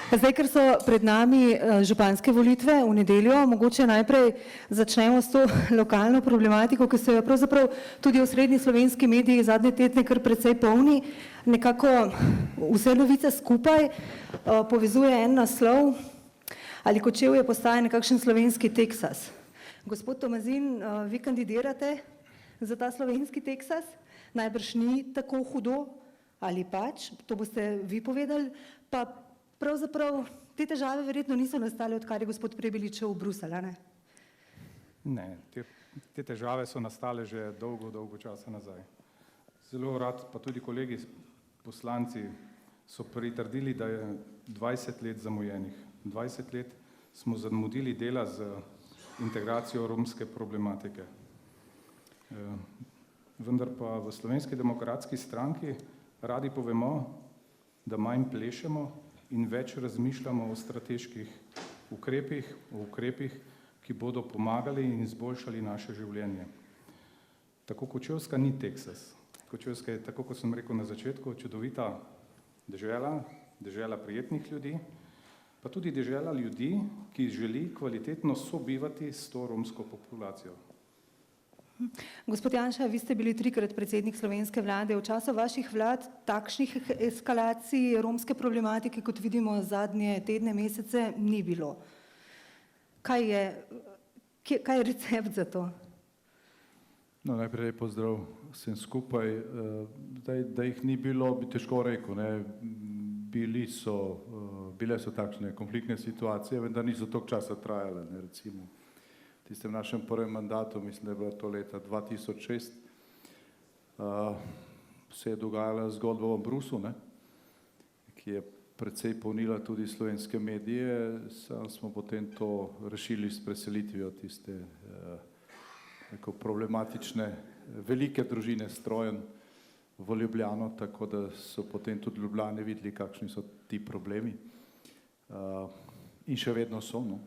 Zdaj, ker so pred nami županske volitve v nedeljo, mogoče najprej začnemo s to lokalno problematiko, ki so jo pravzaprav tudi osrednji slovenski mediji zadnje tedne kar precej polni. Nekako vse novice skupaj povezuje en naslov, ali Kočevje postaja nekakšen slovenski Teksas. Gospod Tomazin, vi kandidirate za ta slovenski Teksas? Najbrž ni tako hudo, ali pač, to boste vi povedali, pa pravzaprav te težave verjetno niso nastale, odkar je gospod Prebilič šel v Bruselj, a ne? Ne, te težave so nastale že dolgo časa nazaj. Zelo rad, pa tudi kolegi poslanci so pritrdili, da je 20 let zamujenih. 20 let smo zamudili dela z integracijo romske problematike. Vendar pa v Slovenski demokratski stranki radi povemo, da manj plešemo in več razmišljamo o strateških ukrepih, ki bodo pomagali in izboljšali naše življenje. Tako Kočevska ni Teksas. Kočevska je, tako kot sem rekel na začetku, čudovita dežela, dežela prijetnih ljudi, pa tudi dežela ljudi, ki želi kvalitetno sobivati s to romsko populacijo. Gospod Janša, vi ste bili 3-krat predsednik slovenske vlade. V času vaših vlad takšnih eskalacij romske problematike, kot vidimo zadnje tedne, mesece, ni bilo. Kaj je recept za to? No, najprej pozdrav vsem skupaj. Da jih ni bilo, bi težko rekel, ne. Bile so takšne konfliktne situacije, vendar niso toliko časa trajale, ne, recimo. V tistem našem prvem mandatu, mislim, da je bilo to leta 2006, se je dogajala zgodba o Brusu, ne, ki je precej polnila tudi slovenske medije, smo potem to rešili s preselitvijo tiste problematične velike družine Strojan v Ljubljano, tako da so potem tudi Ljubljane videli, kakšni so ti problemi. In še vedno so, no.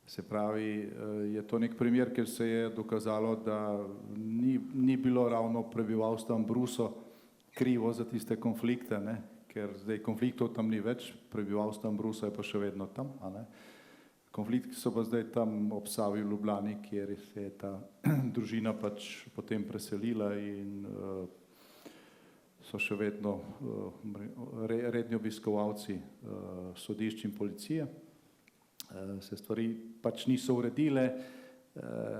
Se pravi, je to nek primer, ker se je dokazalo, da ni bilo ravno prebivalstvo Bruso krivo za tiste konflikte, ne, ker zdaj konfliktov tam ni več, prebivalstvo Brusa je pa še vedno tam, a ne. Konflikti so pa zdaj tam ob Savi v Ljubljani, kjer se je ta družina pač potem preselila in so še vedno redni obiskovalci sodišč in policije. Se stvari pač niso uredile,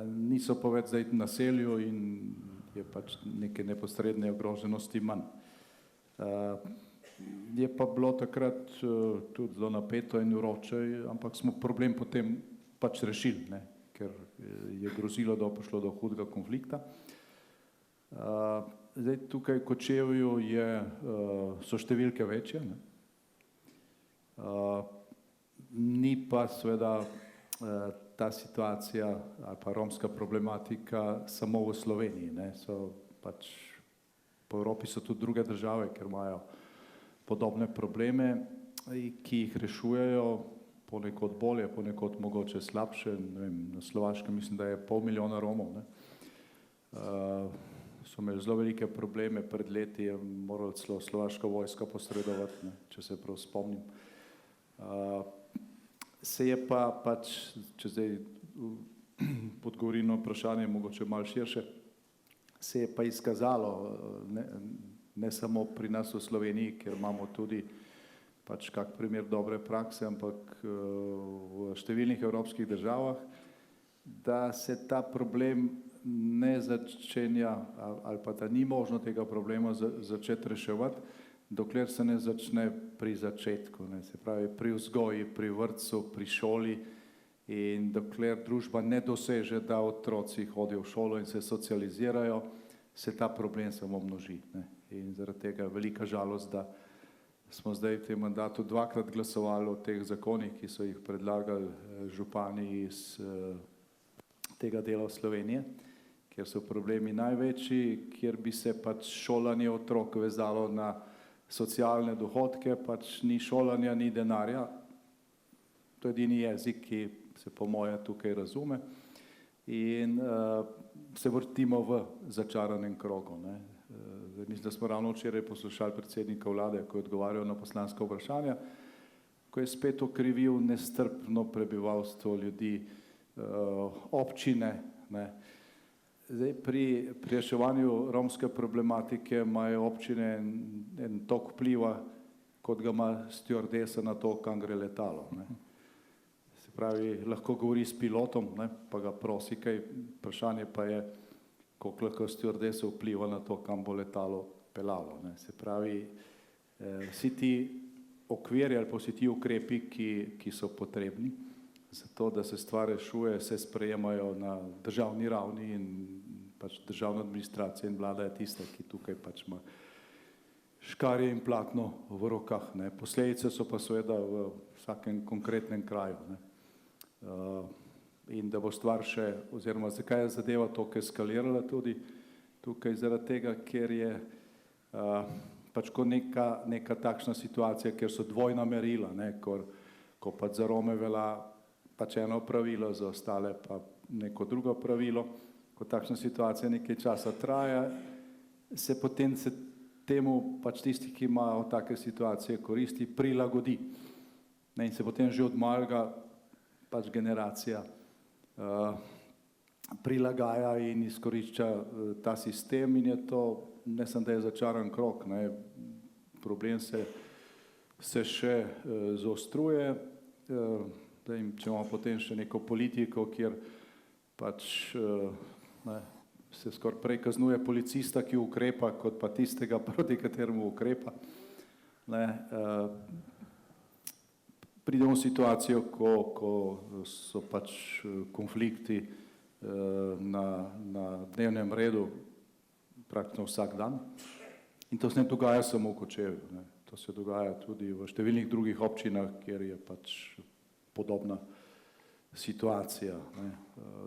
niso pa več zdaj v naselju in je pač neke neposredne ogroženosti manj. Je pa bilo takrat tudi zelo napeto in vroče, ampak smo problem potem pač rešili, ne, ker je grozilo, da bo prišlo do hudega konflikta. Zdaj tukaj v Kočevju so številke večje, ne. Ni pa seveda ta situacija ali pa romska problematika samo v Sloveniji, ne. Pač po Evropi so tudi druge države, ker imajo podobne probleme, ki jih rešujejo, ponekod bolje, ponekod mogoče slabše. Ne vem, na Slovaškem mislim, da je 500 000 Romov, ne. So imeli zelo velike probleme, pred leti je morala celo slovaška vojska posredovati, ne, če se prav spomnim. Se je pa pač, če zdaj odgovorim na vprašanje, mogoče malo širše, se je pa izkazalo, ne samo pri nas v Sloveniji, ker imamo tudi pač kak primer dobre prakse, ampak v številnih evropskih državah, da se ta problem ne začenja ali pa da ni možno tega problema začeti reševati, dokler se ne začne pri začetku, ne, se pravi pri vzgoji, pri vrtcu, pri šoli in dokler družba ne doseže, da otroci hodijo v šolo in se socializirajo, se ta problem samo množi, ne. In zaradi tega velika žalost, da smo zdaj v tem mandatu 2-krat glasovali o teh zakonih, ki so jih predlagali župani iz tega dela Slovenije, kjer so problemi največji, kjer bi se pač šolanje otrok vezalo na socialne dohodke, pač ni šolanja, ni denarja. To je edini jezik, ki se po moje tukaj razume in se vrtimo v začaranem krogu, ne. Mislim, da smo ravno včeraj poslušali predsednika vlade, ko je odgovarjal na poslanska vprašanja, ko je spet okrivil nestrpno prebivalstvo ljudi, občine, ne. Zdaj, pri reševanju romske problematike imajo občine en tok vpliva, kot ga ima stjuardesa na to, kam gre letalo. Ne. Se pravi, lahko govori s pilotom, ne, pa ga prosi kaj, vprašanje pa je, koliko lahko stjuardesa vpliva na to, kam bo letalo pelalo. Ne. Se pravi, vsi ti okvirji ali pa vsi ti ukrepi, ki so potrebni, zato da se stvar rešuje, se sprejemajo na državni ravni in pač državna administracija in vlada je tista, ki tukaj pač ima škarje in platno v rokah. Ne. Posledice so pa seveda v vsakem konkretnem kraju. Ne. In da bo stvar še, oziroma zakaj je zadeva toliko eskalirala tudi tukaj zaradi tega, ker je pač ko neka takšna situacija, ker so dvojna merila, ne, ko pač za Rome velja pač eno pravilo, za ostale pa neko drugo pravilo, ko takšna situacija nekaj časa traja, se potem temu pač tisti, ki imajo take situacije koristi, prilagodi. Ne, in se potem že od malega pač generacija prilagaja in izkorišča ta sistem in je to, ne samo da je začaran krog, ne, problem se še zaostruje, če imamo potem še neko politiko, kjer pač ne, se skoraj prej kaznuje policista, ki ukrepa, kot pa tistega, proti kateremu ukrepa. Ne, pridemo v situacijo, ko so pač konflikti na dnevnem redu praktično vsak dan. In to se ne dogaja samo v Kočevju, ne. To se dogaja tudi v številnih drugih občinah, kjer je pač podobna situacija. Ne.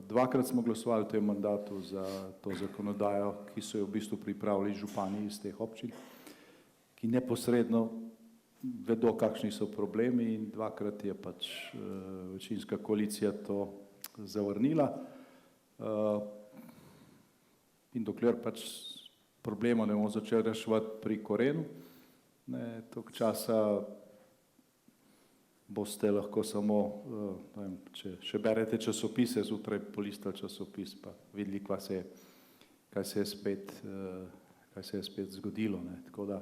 Dvakrat smo glasovali v tem mandatu za to zakonodajo, ki so jo v bistvu pripravili župani iz teh občin, ki neposredno vedo, kakšni so problemi in dvakrat je pač večinska koalicija to zavrnila. In dokler pač problema ne bomo začeli reševati pri korenu, ne, toliko časa boste lahko samo, ne vem, če še berete časopise, zjutraj polistali časopis, pa videli, kaj se je spet zgodilo. Ne. Tako da,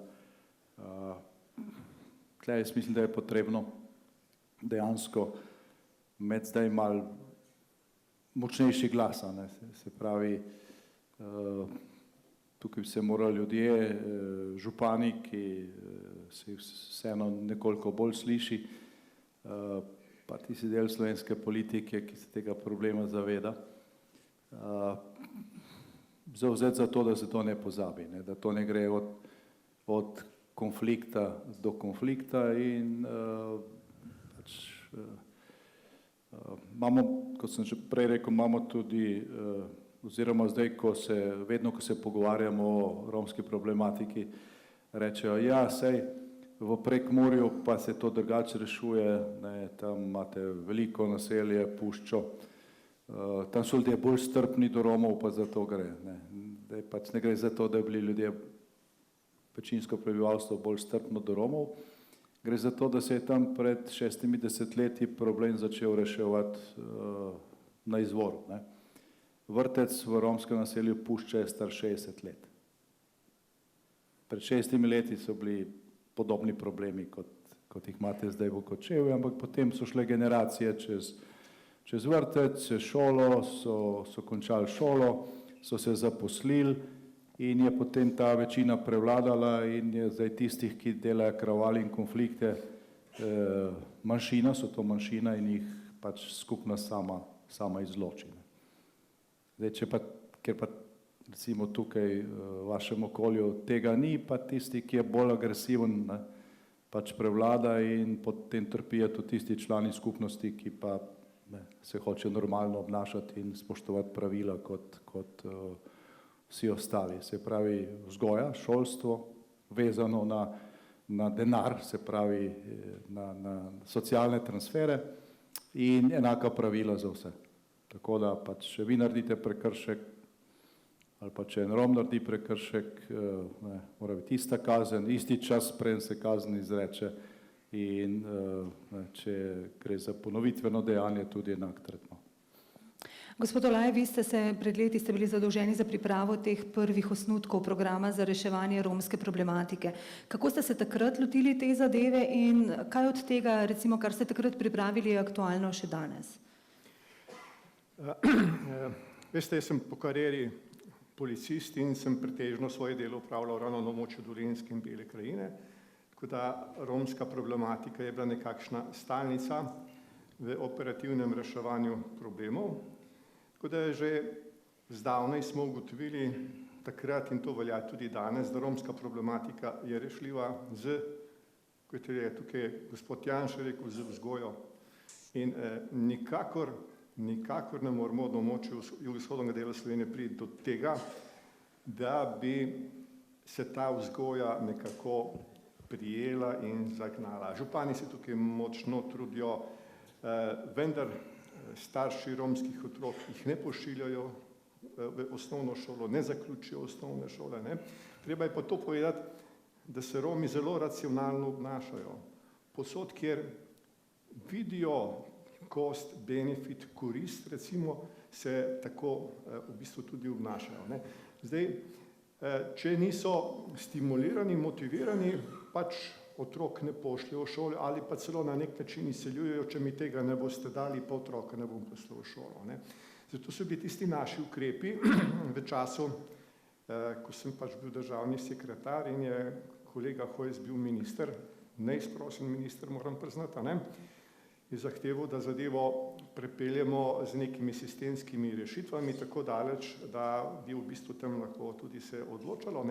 tukaj jaz mislim, da je potrebno dejansko imeti zdaj malo močnejši glas, ne. Se pravi, tukaj bi se morali ljudje, župani, ki se jih vseeno nekoliko bolj sliši, pa tisti del slovenske politike, ki se tega problema zaveda, zavzeti za to, da se to ne pozabi, ne, da to ne gre od konflikta do konflikta in pač imamo, kot sem že prej rekel, imamo tudi oziroma zdaj, vedno, ko se pogovarjamo o romski problematiki, rečejo, ja, sej v Prekmurju pa se to drugače rešuje, ne, tam imate veliko naselje, puščo, tam so ljudje bolj strpni do Romov, pa za to gre. Ne. Zdaj pač ne gre za to, da bi bili ljudje, večinsko prebivalstvo, bolj strpno do Romov, gre za to, da se je tam pred 60 leti problem začel reševati na izvoru. Ne. Vrtec v romskem naselju Pušča je star 60 let. Pred 6 leti so bili podobni problemi, kot jih imate zdaj v Kočevju, ampak potem so šle generacije čez vrtec, čez šolo, so končali šolo, so se zaposlili in je potem ta večina prevladala in je zdaj tistih, ki delajo kravali in konflikte, manjšina, so to manjšina in jih pač skupna sama izloči. Zdaj, ker pa recimo tukaj v vašem okolju tega ni, pa tisti, ki je bolj agresiven, ne, pač prevlada in potem trpijo tudi tisti člani skupnosti, ki pa ne, se hoče normalno obnašati in spoštovati pravila kot vsi ostali. Se pravi, vzgoja, šolstvo, vezano na denar, se pravi na socialne transfere in enaka pravila za vse. Tako da pač, če vi naredite prekršek ali pa če en Rom naredi prekršek, ne, mora biti ista kazen, isti čas, preden se kazen izreče in če gre za ponovitveno dejanje, tudi enak tretma. Gospod Olaj, vi ste pred leti bili zadolženi za pripravo teh prvih osnutkov programa za reševanje romske problematike. Kako ste se takrat lotili te zadeve in kaj od tega, recimo, kar ste takrat pripravili, je aktualno še danes? Veste, jaz sem po karieri policist in sem pretežno svoje delo opravljal ravno na območju Dolenjske in Bele krajine, tako da romska problematika je bila nekakšna stalnica v operativnem reševanju problemov. Tako da že zdavnaj smo ugotovili takrat, in to velja tudi danes, da romska problematika je rešljiva z, kot je tukaj gospod Janša rekel, z vzgojo. In nikakor ne moramo na območju jugovzhodnega dela Slovenije priti do tega, da bi se ta vzgoja nekako prijela in zagnala. Župani se tukaj močno trudijo, vendar starši romskih otrok jih ne pošiljajo v osnovno šolo, ne zaključijo osnovne šole. Treba je pa to povedati, da se Romi zelo racionalno obnašajo. Povsod, kjer vidijo cost, benefit, korist, recimo, se tako v bistvu tudi obnašajo. Zdaj, če niso stimulirani, motivirani, pač otrok ne pošljajo v šolo ali pa celo na nek način izseljujejo, če mi tega ne boste dali, pa otroka ne bom poslal v šolo. Zato so bili tisti naši ukrepi v času, ko sem pač bil državni sekretar in je kolega Hojs bil minister, neizprosen minister, moram priznati, je zahteval, da zadevo prepeljemo z nekimi sistemskimi rešitvami tako daleč, da bi v bistvu tam lahko tudi se odločalo.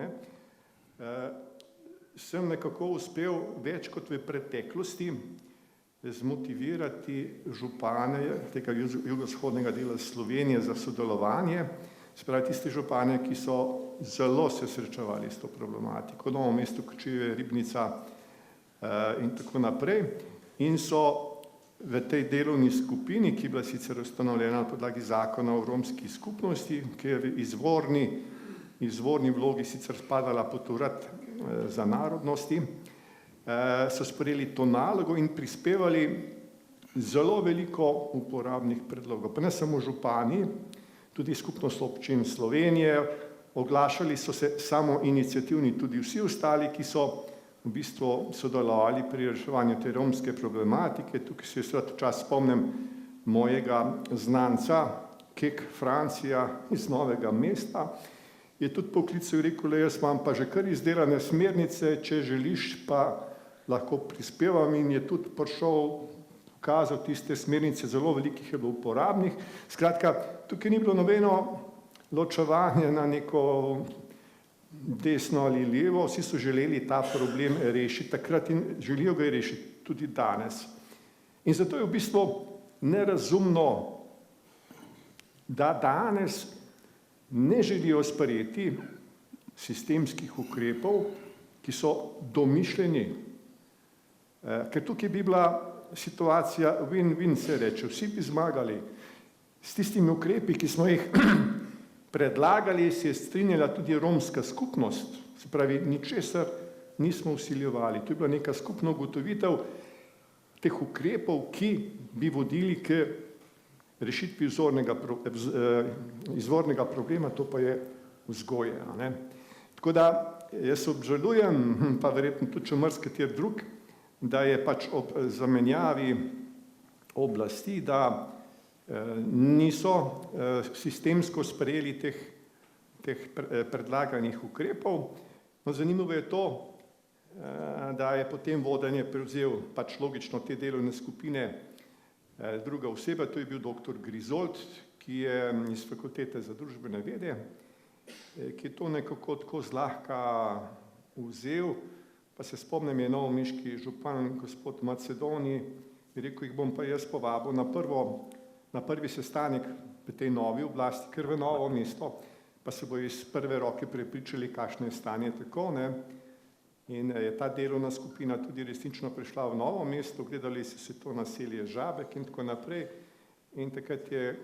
Sem nekako uspel več kot v preteklosti zmotivirati župane tega jugovzhodnega dela Slovenije za sodelovanje, spravi tisti župane, ki so zelo se srečevali s to problematiko, Novo mesto, Kočevje, Ribnica in tako naprej, in so v tej delovni skupini, ki je bila sicer ustanovljena na podlagi zakona o romski skupnosti, kjer izvorni vlogi sicer spadala pod urad za narodnosti, so sprejeli to nalogo in prispevali zelo veliko uporabnih predlogov. Pa ne samo župani, tudi skupnost občin Slovenije, oglašali so se samoiniciativni tudi vsi ostali, ki so v bistvu sodelovali pri reševanju te romske problematike. Tukaj se jaz čas spomnim mojega znanca, Kek Francija iz Novega mesta, je tudi poklical in rekel, jaz imam pa že kar izdelane smernice, če želiš pa lahko prispevam, in je tudi prišel, pokazal tiste smernice, zelo velikih je bilo uporabnih. Skratka, tukaj ni bilo nobeno ločevanje na neko desno ali levo, vsi so želeli ta problem rešiti takrat in želijo ga rešiti tudi danes. In zato je v bistvu nerazumno, da danes ne želijo sprejeti sistemskih ukrepov, ki so domišljeni. Ker tukaj bi bila situacija win-win, se reče, vsi bi zmagali. S tistimi ukrepi, ki smo jih predlagali, se je strinjala tudi romska skupnost, se pravi, ničesar nismo vsiljevali. To je bila neka skupna ugotovitev teh ukrepov, ki bi vodili k rešitvi izvornega problema, to pa je vzgoje. Tako da jaz obžalujem, pa verjetno tudi še marsikateri drug, da je pač ob zamenjavi oblasti, da niso sistemsko sprejeli teh predlaganih ukrepov. No, zanimivo je to, da je potem vodenje prevzel pač logično te delovne skupine druga oseba, to je bil dr. Grizold, ki je iz Fakultete za družbene vede, ki je to nekako tako zlahka vzel, pa se spomnim, je novomeški župan gospod Macedoni, rekel, jih bom pa jaz povabil na prvi sestanek v tej novi oblasti, ker v Novo mesto, pa se bo iz prve roke prepričali, kakšno je stanje tako, In je ta delovna skupina tudi resnično prišla v Novo mesto, gledali so se to naselje Žabek in tako naprej. In takrat je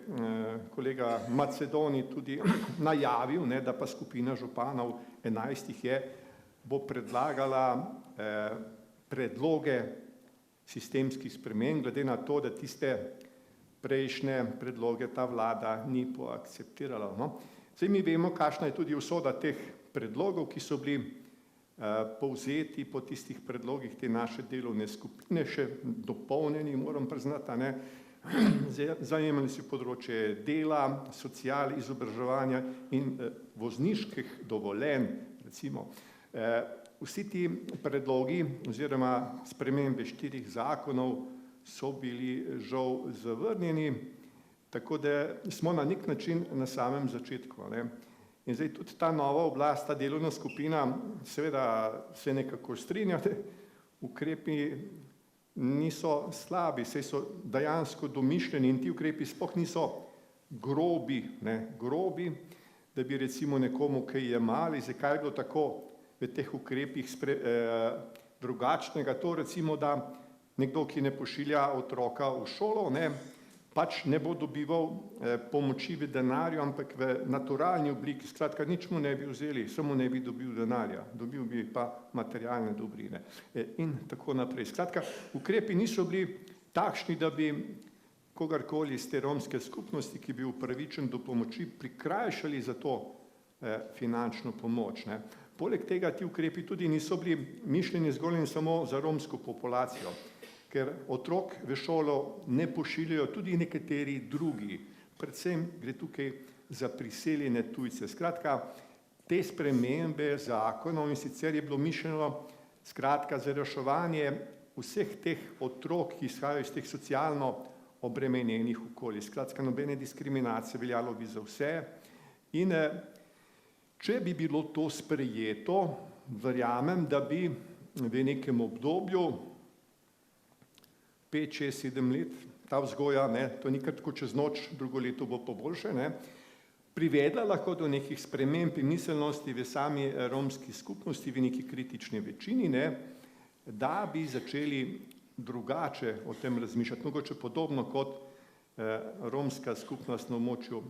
kolega Macedoni tudi najavil, da pa skupina županov, 11 jih je, bo predlagala predloge sistemskih sprememb, glede na to, da tiste prejšnje predloge ta vlada ni poakceptirala. No. Zdaj mi vemo, kakšna je tudi usoda teh predlogov, ki so bili povzeti po tistih predlogih te naše delovne skupine, še dopolnjeni, moram priznati, ne. Zajemali si področje dela, social, izobraževanja in vozniških dovoljenj, recimo. Vsi ti predlogi oziroma spremembe 4 zakonov so bili žal zavrnjeni, tako da smo na nek način na samem začetku. Ne. In zdaj tudi ta nova oblast, ta delovna skupina, seveda se nekako strinjate, ukrepi niso slabi, saj so dejansko domišljeni in ti ukrepi sploh niso grobi, da bi recimo nekomu kaj jemali. Zakaj je bilo tako v teh ukrepih drugačnega? To recimo, da nekdo, ki ne pošilja otroka v šolo, pač ne bo dobival pomoči v denarju, ampak v naturalni obliki. Skratka, nič mu ne bi vzeli, samo ne bi dobil denarja, dobil bi pa materialne dobrine in tako naprej. Skratka, ukrepi niso bili takšni, da bi kogarkoli iz te romske skupnosti, ki bi upravičen do pomoči, prikrajšali za to finančno pomoč. Poleg tega ti ukrepi tudi niso bili mišljeni zgolj in samo za romsko populacijo, ker otrok v šolo ne pošiljajo tudi nekateri drugi. Predvsem gre tukaj za priseljene tujce. Skratka, te spremembe zakonov in sicer je bilo mišljeno skratka za reševanje vseh teh otrok, ki izhajajo iz teh socialno obremenjenih okolij. Skratka, nobene diskriminacije, veljalo bi za vse. In če bi bilo to sprejeto, verjamem, da bi v nekem obdobju 5, 6, 7 let, ta vzgoja, to ni kar tako čez noč, drugo leto bo pa boljše, privedla lahko do nekih sprememb in miselnosti v sami romski skupnosti, v neki kritični večini, da bi začeli drugače o tem razmišljati, mogoče podobno kot romska skupnost na območju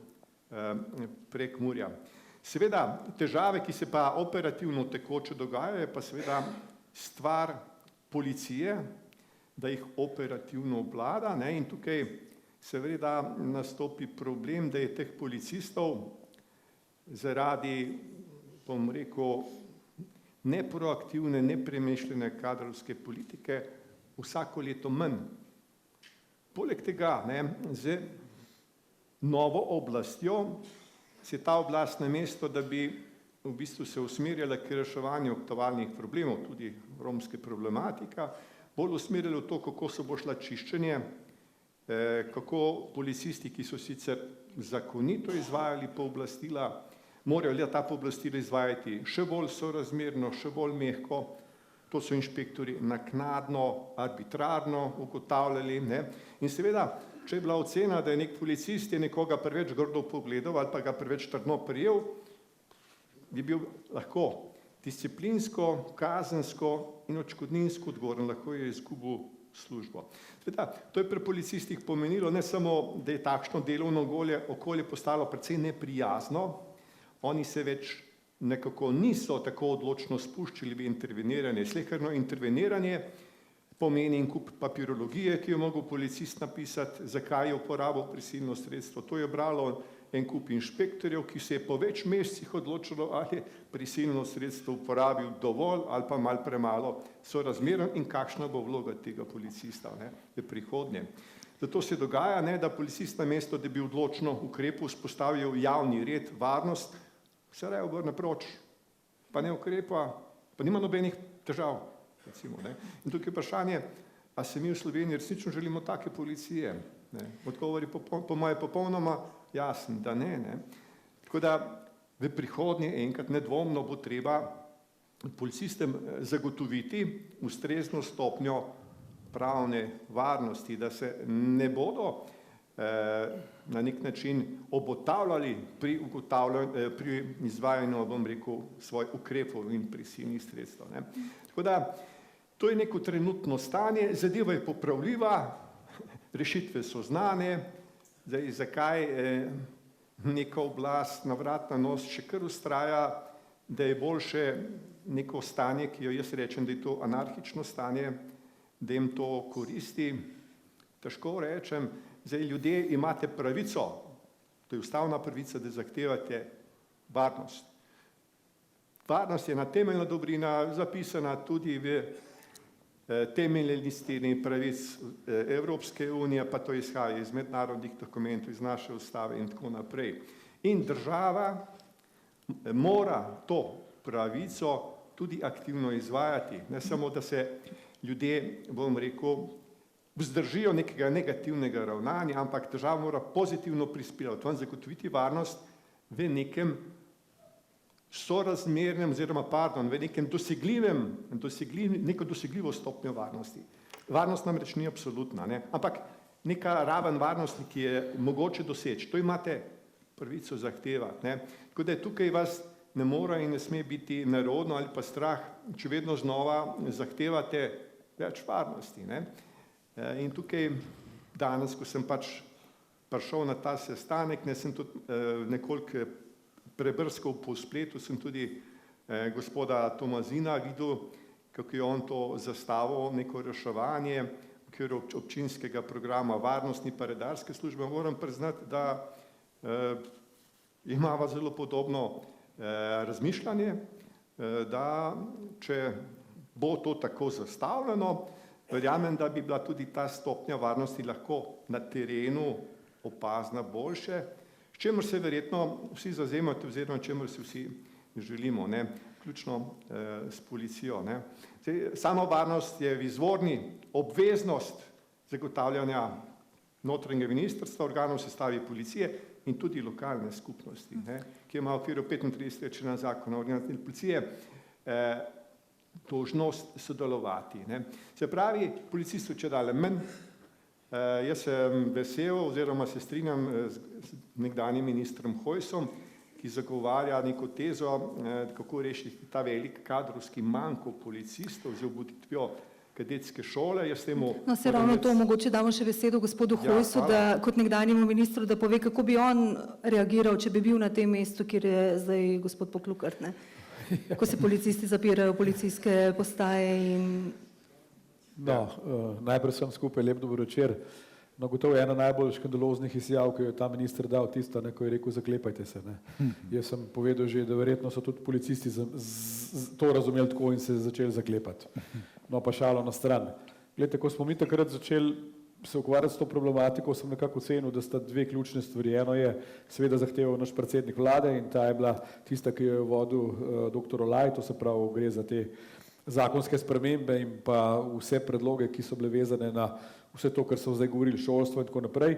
Prekmurja. Seveda, težave, ki se pa operativno tekoče dogajajo, je pa seveda stvar policije, da jih operativno obvlada, in tukaj seveda nastopi problem, da je teh policistov zaradi, bom rekel, neproaktivne, nepremišljene kadrovske politike vsako leto manj. Poleg tega, z novo oblastjo se ta oblast namesto, da bi v bistvu se usmerjala k reševanju aktualnih problemov, tudi romske problematika, bolj usmerjali v to, kako se bo šla čiščenje, kako policisti, ki so sicer zakonito izvajali pooblastila, morajo ta pooblastila izvajati še bolj sorazmerno, še bolj mehko. To so inšpektorji naknadno, arbitrarno ugotavljali. In seveda, če je bila ocena, da je nek policist je nekoga preveč grdo pogledal ali pa ga preveč trdno prijel, bi bil lahko disciplinsko, kazensko in odškodninsko odgovoren, lahko je izgubil službo. Sveda, to je pri policistih pomenilo ne samo, da je takšno delovno okolje postalo precej neprijazno, oni se več nekako niso tako odločno spuščali v interveniranje. Sleherno interveniranje pomeni en kup papirologije, ki jo mogel policist napisati, zakaj je uporabil prisilno sredstvo. To je bralo en kup inšpektorjev, ki se je po več mesecih odločilo, ali je prisilno sredstvo uporabil dovolj ali pa malo premalo sorazmerno in kakšna bo vloga tega policista v prihodnje. Zato se dogaja, da policist namesto, da bi odločno ukrepal, vzpostavil javni red, varnost, se raje obrne proč, pa ne ukrepa, pa nima nobenih težav. Recimo, in tukaj je vprašanje, a se mi v Sloveniji resnično želimo take policije? Odgovor je po moje popolnoma jasen, da ne. Tako da v prihodnje enkrat nedvomno bo treba policistem zagotoviti ustrezno stopnjo pravne varnosti, da se ne bodo na nek način obotavljali pri izvajanju, bom rekel, svojih ukrepov in prisilnih sredstev. Tako da to je neko trenutno stanje, zadeva je popravljiva, rešitve so znane, zdaj zakaj neka oblast na vrat na nos še kar vztraja, da je boljše neko stanje, ki jo jaz rečem, da je to anarhično stanje, da jim to koristi. Težko rečem, zdaj ljudje imate pravico, to je ustavna pravica, da zahtevate varnost. Varnost je ena temeljna dobrina, zapisana tudi v temeljni listini pravic Evropske unije, pa to izhaja iz mednarodnih dokumentov, iz naše ustave in tako naprej. In država mora to pravico tudi aktivno izvajati, ne samo, da se ljudje, bom rekel, vzdržijo nekega negativnega ravnanja, ampak država mora pozitivno prispevati, vam zagotoviti varnost v nekem sorazmernem, oziroma v nekem neko dosegljivo stopnjo varnosti. Varnost namreč ni absolutna, ne? Ampak neka raven varnosti, ki je mogoče doseči, to imate pravico zahtevati, ne? Tako da tukaj vas ne more in ne sme biti nerodno ali pa strah, če vedno znova zahtevate več varnosti, ne? In tukaj danes, ko sem pač prišel na ta sestanek, ne, sem tudi nekoliko prebrskal po spletu, sem tudi gospoda Tomazina videl, kako je on to zastavil, neko reševanje v okviru občinskega programa varnostni pa redarske službe. Moram priznati, da imava zelo podobno razmišljanje, da če bo to tako zastavljeno, verjamem, da bi bila tudi ta stopnja varnosti lahko na terenu opazna boljše, s čemer se verjetno vsi zavzemate oziroma čemer se vsi želimo, ne, vključno s policijo, ne. Sama varnost je v izvorni obveznost zagotavljanja notranjega ministrstva, organov v sestavi policije in tudi lokalne skupnosti, ne, ki ima v okviru 35. člena zakona o organizaciji policije dolžnost sodelovati, ne. Se pravi, policistov čedalje manj. Jaz sem vesel oziroma se strinjam z nekdanjim ministrom Hojsom, ki zagovarja neko tezo, kako rešiti ta velik kadrovski manko policistov z obuditvijo kadetske šole. Jaz temu No, se ravno to, mogoče damo še besedo gospodu Hojsu, da kot nekdanjemu ministru, da pove, kako bi on reagiral, če bi bil na tem mestu, kjer je zdaj gospod Poklukart, ne? Ko se policisti zapirajo policijske postaje in... No, najprej sem skupaj lep dober večer. No, gotovo je ena najbolj škandaloznih izjav, ki jo je ta minister dal, tista, ko je rekel, zaklepajte se, ne. Jaz sem povedal že, da verjetno so tudi policisti to razumeli tako in se začeli zaklepati. No, pa šalo na stran. Glejte, ko smo mi takrat začeli se ukvarjati s to problematiko, sem nekako ocenil, da sta dve ključne stvari. Eno je seveda zahteval naš predsednik vlade in ta je bila tista, ki jo je vodil dr. Olaj, to se pravi, gre za te zakonske spremembe in pa vse predloge, ki so bile vezane na vse to, kar so zdaj govorili, šolstvo in tako naprej.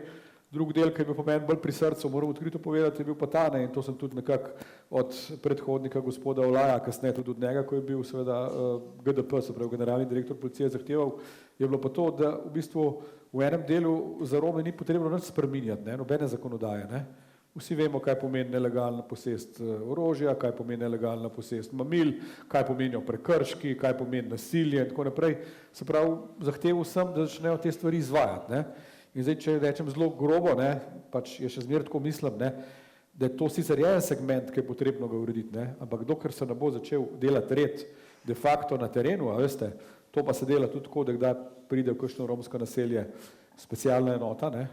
Drug del, ki je bil po meni bolj pri srcu, moram odkrito povedati, je bil pa ta, ne, in to sem tudi nekako od predhodnika gospoda Olaja, kasneje tudi od njega, ko je bil seveda GDP, se pravi generalni direktor policije, zahteval, je bilo pa to, da v bistvu v enem delu za Rome ni potrebno nič spreminjati, ne, nobene zakonodaje, ne. Vsi vemo, kaj pomeni nelegalna posest orožja, kaj pomeni nelegalna posest mamil, kaj pomenijo prekrški, kaj pomeni nasilje in tako naprej. Se pravi, zahteval sem, da začnejo te stvari izvajati, ne. In zdaj, če rečem zelo grobo, ne, pač je še zmeraj tako mislim, ne, da je to sicer en segment, ki je potrebno ga urediti, ne, ampak dokler se ne bo začel delati red de facto na terenu, a veste, to pa se dela tudi tako, da kdaj pride v kakšno romsko naselje specialna enota, ne,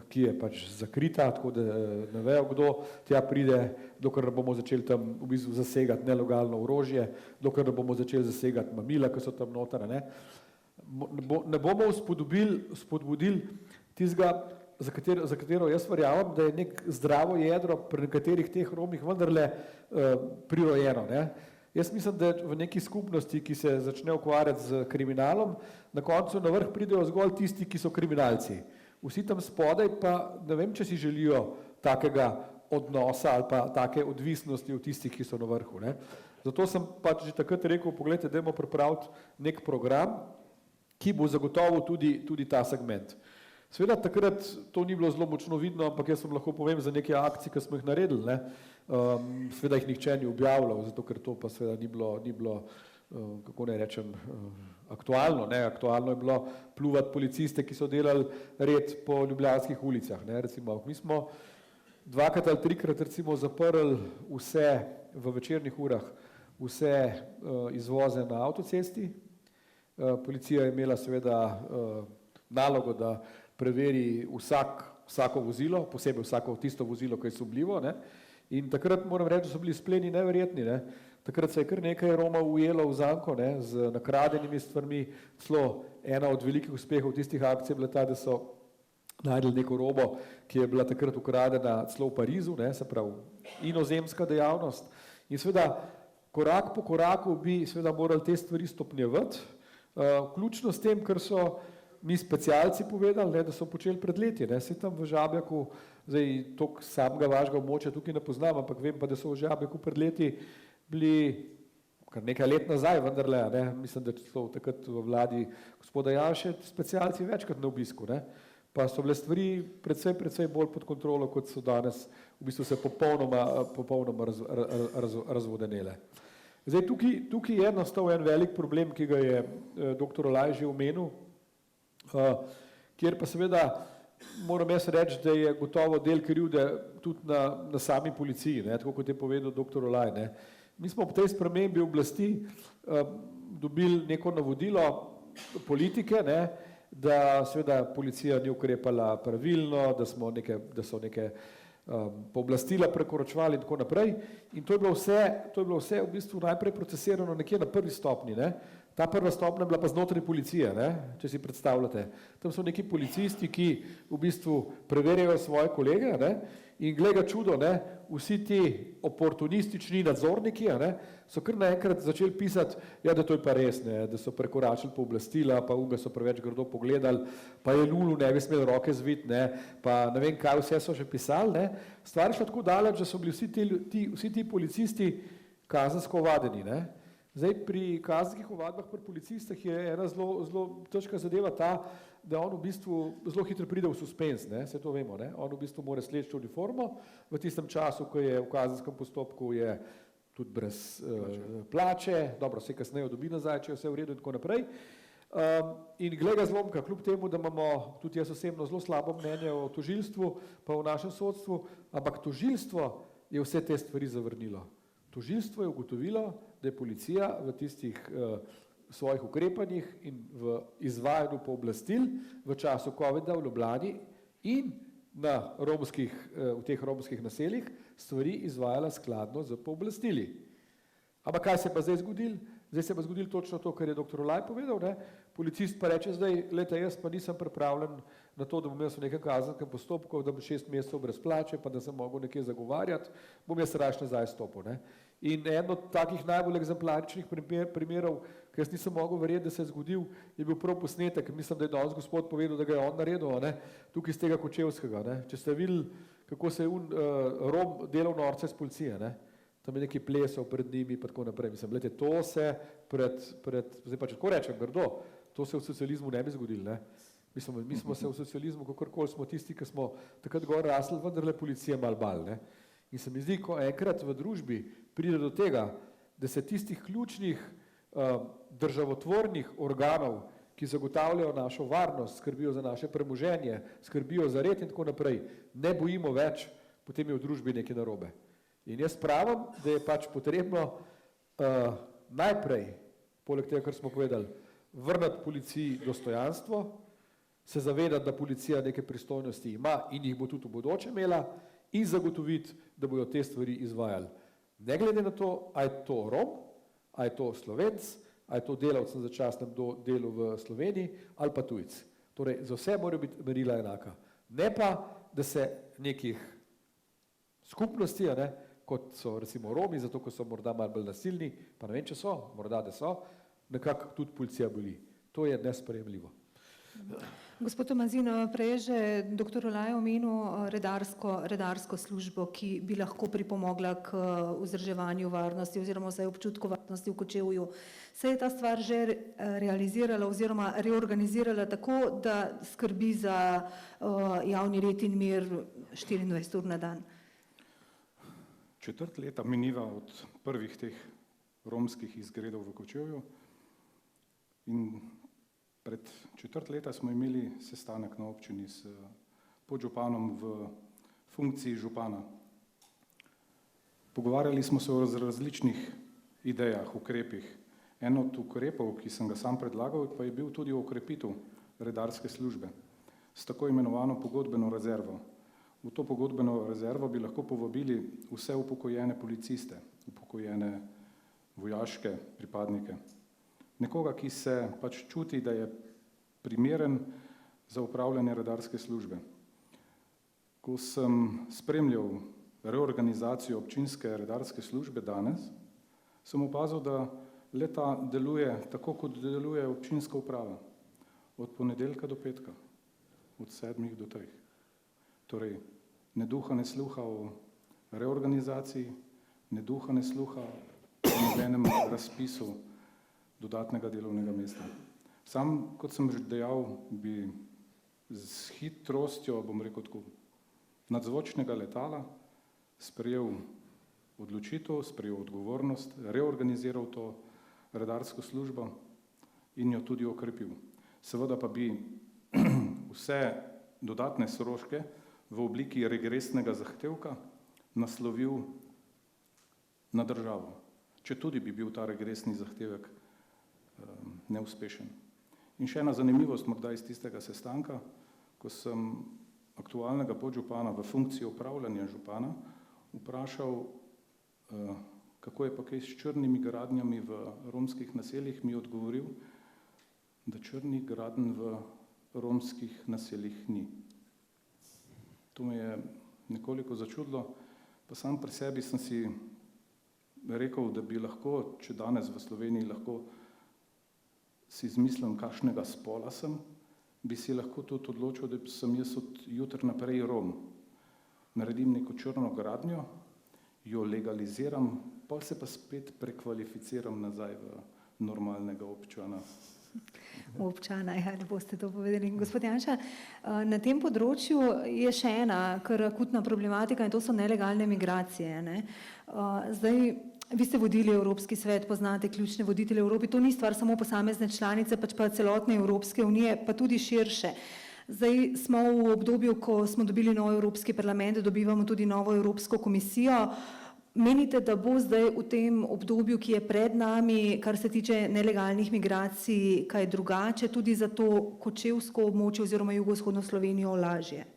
ki je pač zakrita, tako da ne vejo, kdo tja pride, dokler ne bomo začeli tam v bistvu zasegati nelegalno orožje, dokler ne bomo začeli zasegati mamila, ki so tam noter, ne. Ne bomo spodbudili tistega, za katero jaz verjamem, da je nek zdravo jedro pri nekaterih teh Romih vendarle prirojeno, ne. Jaz mislim, da v neki skupnosti, ki se začne ukvarjati z kriminalom, na koncu na vrh pridejo zgolj tisti, ki so kriminalci. Vsi tam spodaj pa ne vem, če si želijo takega odnosa ali pa take odvisnosti od tistih, ki so na vrhu, ne. Zato sem pač že takrat rekel, pogledajte, dajmo pripraviti nek program, ki bo zagotovil tudi ta segment. Seveda takrat to ni bilo zelo močno vidno, ampak jaz vam lahko povem za neke akcije, ki smo jih naredili, ne. Seveda jih nihče ni objavljal, zato ker to pa seveda ni bilo kako naj rečem, aktualno, ne, aktualno je bilo pljuvati policiste, ki so delali red po ljubljanskih ulicah, ne, recimo. Mi smo dvakrat ali trikrat recimo zaprli vse v večernih urah, vse izvoze na avtocesti, Policija je imela seveda nalogo, da preveri vsako vozilo, posebej vsako tisto vozilo, ki je sumljivo, ne. In takrat moram reči, da so bili spleni neverjetni, ne. Takrat se je kar nekaj Romov ujelo v zanko, ne, z nakradenimi stvarmi. Celo ena od velikih uspehov tistih akcij je bila ta, da so našli neko robo, ki je bila takrat ukradena celo v Parizu, ne, se pravi inozemska dejavnost. In seveda korak po koraku bi seveda morali te stvari stopnjevati, vključno s tem, kar so mi specialci povedali, ne, da so počeli pred leti, ne, se tam v Žabjaku, zdaj toliko samega vašega območja tukaj ne poznam, ampak vem pa, da so v Žabjaku pred leti bili kar nekaj let nazaj, vendarle, ne, mislim, da so takrat v vladi gospoda Janše specialci večkrat na obisku, ne, pa so bile stvari precej bolj pod kontrolo, kot so danes v bistvu se popolnoma razvodenele. Zdaj, tukaj je nastal en velik problem, ki ga je dr. Olaj že omenil, kjer pa seveda moram jaz reči, da je gotovo del krivde tudi na sami policiji, ne, tako kot je povedal dr. Olaj, ne. Mi smo ob tej spremembi oblasti dobili neko navodilo politike, ne, da seveda policija ni ukrepala pravilno, da so neke pooblastila prekoračevali in tako naprej. In to je bilo vse v bistvu najprej procesirano nekje na prvi stopnji, ne. Ta prva stopnja je bila pa znotraj policije, ne, če si predstavljate. Tam so neki policisti, ki v bistvu preverjajo svoje kolege, ne, in glej ga čudo, ne, vsi ti oportunistični nadzorniki, ne, so kar naenkrat začeli pisati, ja, da to je pa res, ne, da so prekoračili pooblastila, pa unga so preveč grdo pogledali, pa je Lulu ne bi smel roke zviti, ne, pa ne vem kaj vse so že pisali, ne. Stvar je šla tako daleč, da so bili vsi ti policisti kazensko ovadeni, ne. Zdaj, pri kazenskih ovadbah pri policistih je ena zelo težka zadeva ta, da on v bistvu zelo hitro pride v suspens, ne, se to vemo, ne, on v bistvu mora sleči uniformo, v tistem času, ko je v kazenskem postopku, je tudi brez plače, dobro, se kasneje dobi nazaj, če je vse v redu in tako naprej. In glej ga zlomka, kljub temu, da imamo tudi jaz osebno zelo slabo mnenje o tožilstvu, pa v našem sodstvu, ampak tožilstvo je vse te stvari zavrnilo. Tožilstvo je ugotovilo, da je policija v tistih svojih ukrepanjih in v izvajanju pooblastil v času covida v Ljubljani in v teh romskih naseljih stvari izvajala skladno z pooblastili. Ampak kaj se pa zdaj zgodilo? Zdaj se pa zgodilo točno to, kar je dr. Olaj povedal, ne? Policist pa reče zdaj, glejte, jaz pa nisem pripravljen na to, da bom jaz v nekem kazenskem postopku, da bom 6 mesecev brez plače, pa da sem mogel nekje zagovarjati, bom jaz raje nazaj stopil, ne? In en od takih najbolj egzemplaričnih primerov, ki jaz nisem mogel verjeti, da se je zgodil, je bil prav posnetek, mislim, da je danes gospod povedal, da ga je on naredil, ne? Tukaj iz tega Kočevskega, ne? Če ste videli, kako se je Rom delal norce iz policije, ne? Tam je neki plesal pred njimi in tako naprej. Mislim, gledajte, to se zdaj pa če tako rečem, grdo, to se v socializmu ne bi zgodilo, ne? Mislim, mi smo se v socializmu, kakorkoli smo tisti, ki smo takrat gor rasli, vendarle policije malo bal, ne? In se mi zdi, ko enkrat v družbi pride do tega, da se tistih ključnih državotvornih organov, ki zagotavljajo našo varnost, skrbijo za naše premoženje, skrbijo za red in tako naprej, ne bojimo več, potem je v družbi nekaj narobe. In jaz pravim, da je pač potrebno najprej, poleg tega, kar smo povedali, vrniti policiji dostojanstvo, se zavedati, da policija neke pristojnosti ima in jih bo tudi v bodoče imela in zagotoviti, da bojo te stvari izvajali. Ne glede na to, a je to Rom, a je to Slovenc, a je to delavec na začasnem delu v Sloveniji ali pa tujec. Torej, za vse morajo biti merila enaka. Ne pa, da se nekih skupnosti, ne, kot so recimo Romi, zato ko so morda malo bolj nasilni, pa ne vem, če so, morda da so, nekako tudi policija boli. To je nesprejemljivo. Gospod Tomazin, prej je že dr. Olaj omenil redarsko službo, ki bi lahko pripomogla k vzdrževanju varnosti oziroma vsaj občutku varnosti v Kočevju. Se je ta stvar že realizirala oziroma reorganizirala tako, da skrbi za javni red in mir 24 ur na dan? Četrt leta miniva od prvih teh romskih izgredov v Kočevju in pred četrt leta smo imeli sestanek na občini s podžupanom v funkciji župana. Pogovarjali smo se o različnih idejah, ukrepih, En od ukrepov, ki sem ga sam predlagal, pa je bil tudi okrepitev redarske službe s tako imenovano pogodbeno rezervo. V to pogodbeno rezervo bi lahko povabili vse upokojene policiste, upokojene vojaške pripadnike. Nekoga, ki se pač čuti, da je primeren za upravljanje redarske službe. Ko sem spremljal reorganizacijo občinske redarske službe danes, sem opazil, da leta deluje tako, kot deluje občinska uprava. Od ponedeljka do petka, od 7 do 3. Torej, ne duha ne sluha o reorganizaciji, ne duha ne sluha o nobenem razpisu dodatnega delovnega mesta. Sam, kot sem že dejal, bi z hitrostjo, bom rekel tako, nadzvočnega letala sprejel odločitev, sprejel odgovornost, reorganiziral to redarsko službo in jo tudi okrepil. Seveda pa bi vse dodatne stroške v obliki regresnega zahtevka naslovil na državo, četudi bi bil ta regresni zahtevek neuspešen. In še ena zanimivost morda iz tistega sestanka, ko sem aktualnega podžupana v funkciji upravljanja župana vprašal, kako je pa kaj s črnimi gradnjami v romskih naseljih, mi je odgovoril, da črnih gradenj v romskih naseljih ni. To me je nekoliko začudilo, pa sam pri sebi sem si rekel, da bi lahko, če danes v Sloveniji lahko si izmislim, kakšnega spola sem, bi si lahko tudi odločil, da sem jaz od jutri naprej Rom. Naredim neko črno gradnjo, jo legaliziram, pol se pa spet prekvalificiram nazaj v normalnega občana. Občana, ja, da boste to povedali. Gospod Janša, na tem področju je še ena kar akutna problematika in to so nelegalne migracije. Ne? Zdaj, vi ste vodili Evropski svet, poznate ključne voditelje v Evropi, to ni stvar samo posamezne članice, pač pa celotne Evropske unije, pa tudi širše. Zdaj smo v obdobju, ko smo dobili nov Evropski parlament, dobivamo tudi novo Evropsko komisijo. Menite, da bo zdaj v tem obdobju, ki je pred nami, kar se tiče nelegalnih migracij, kaj drugače, tudi za to kočevsko območje oziroma jugovzhodno Slovenijo lažje?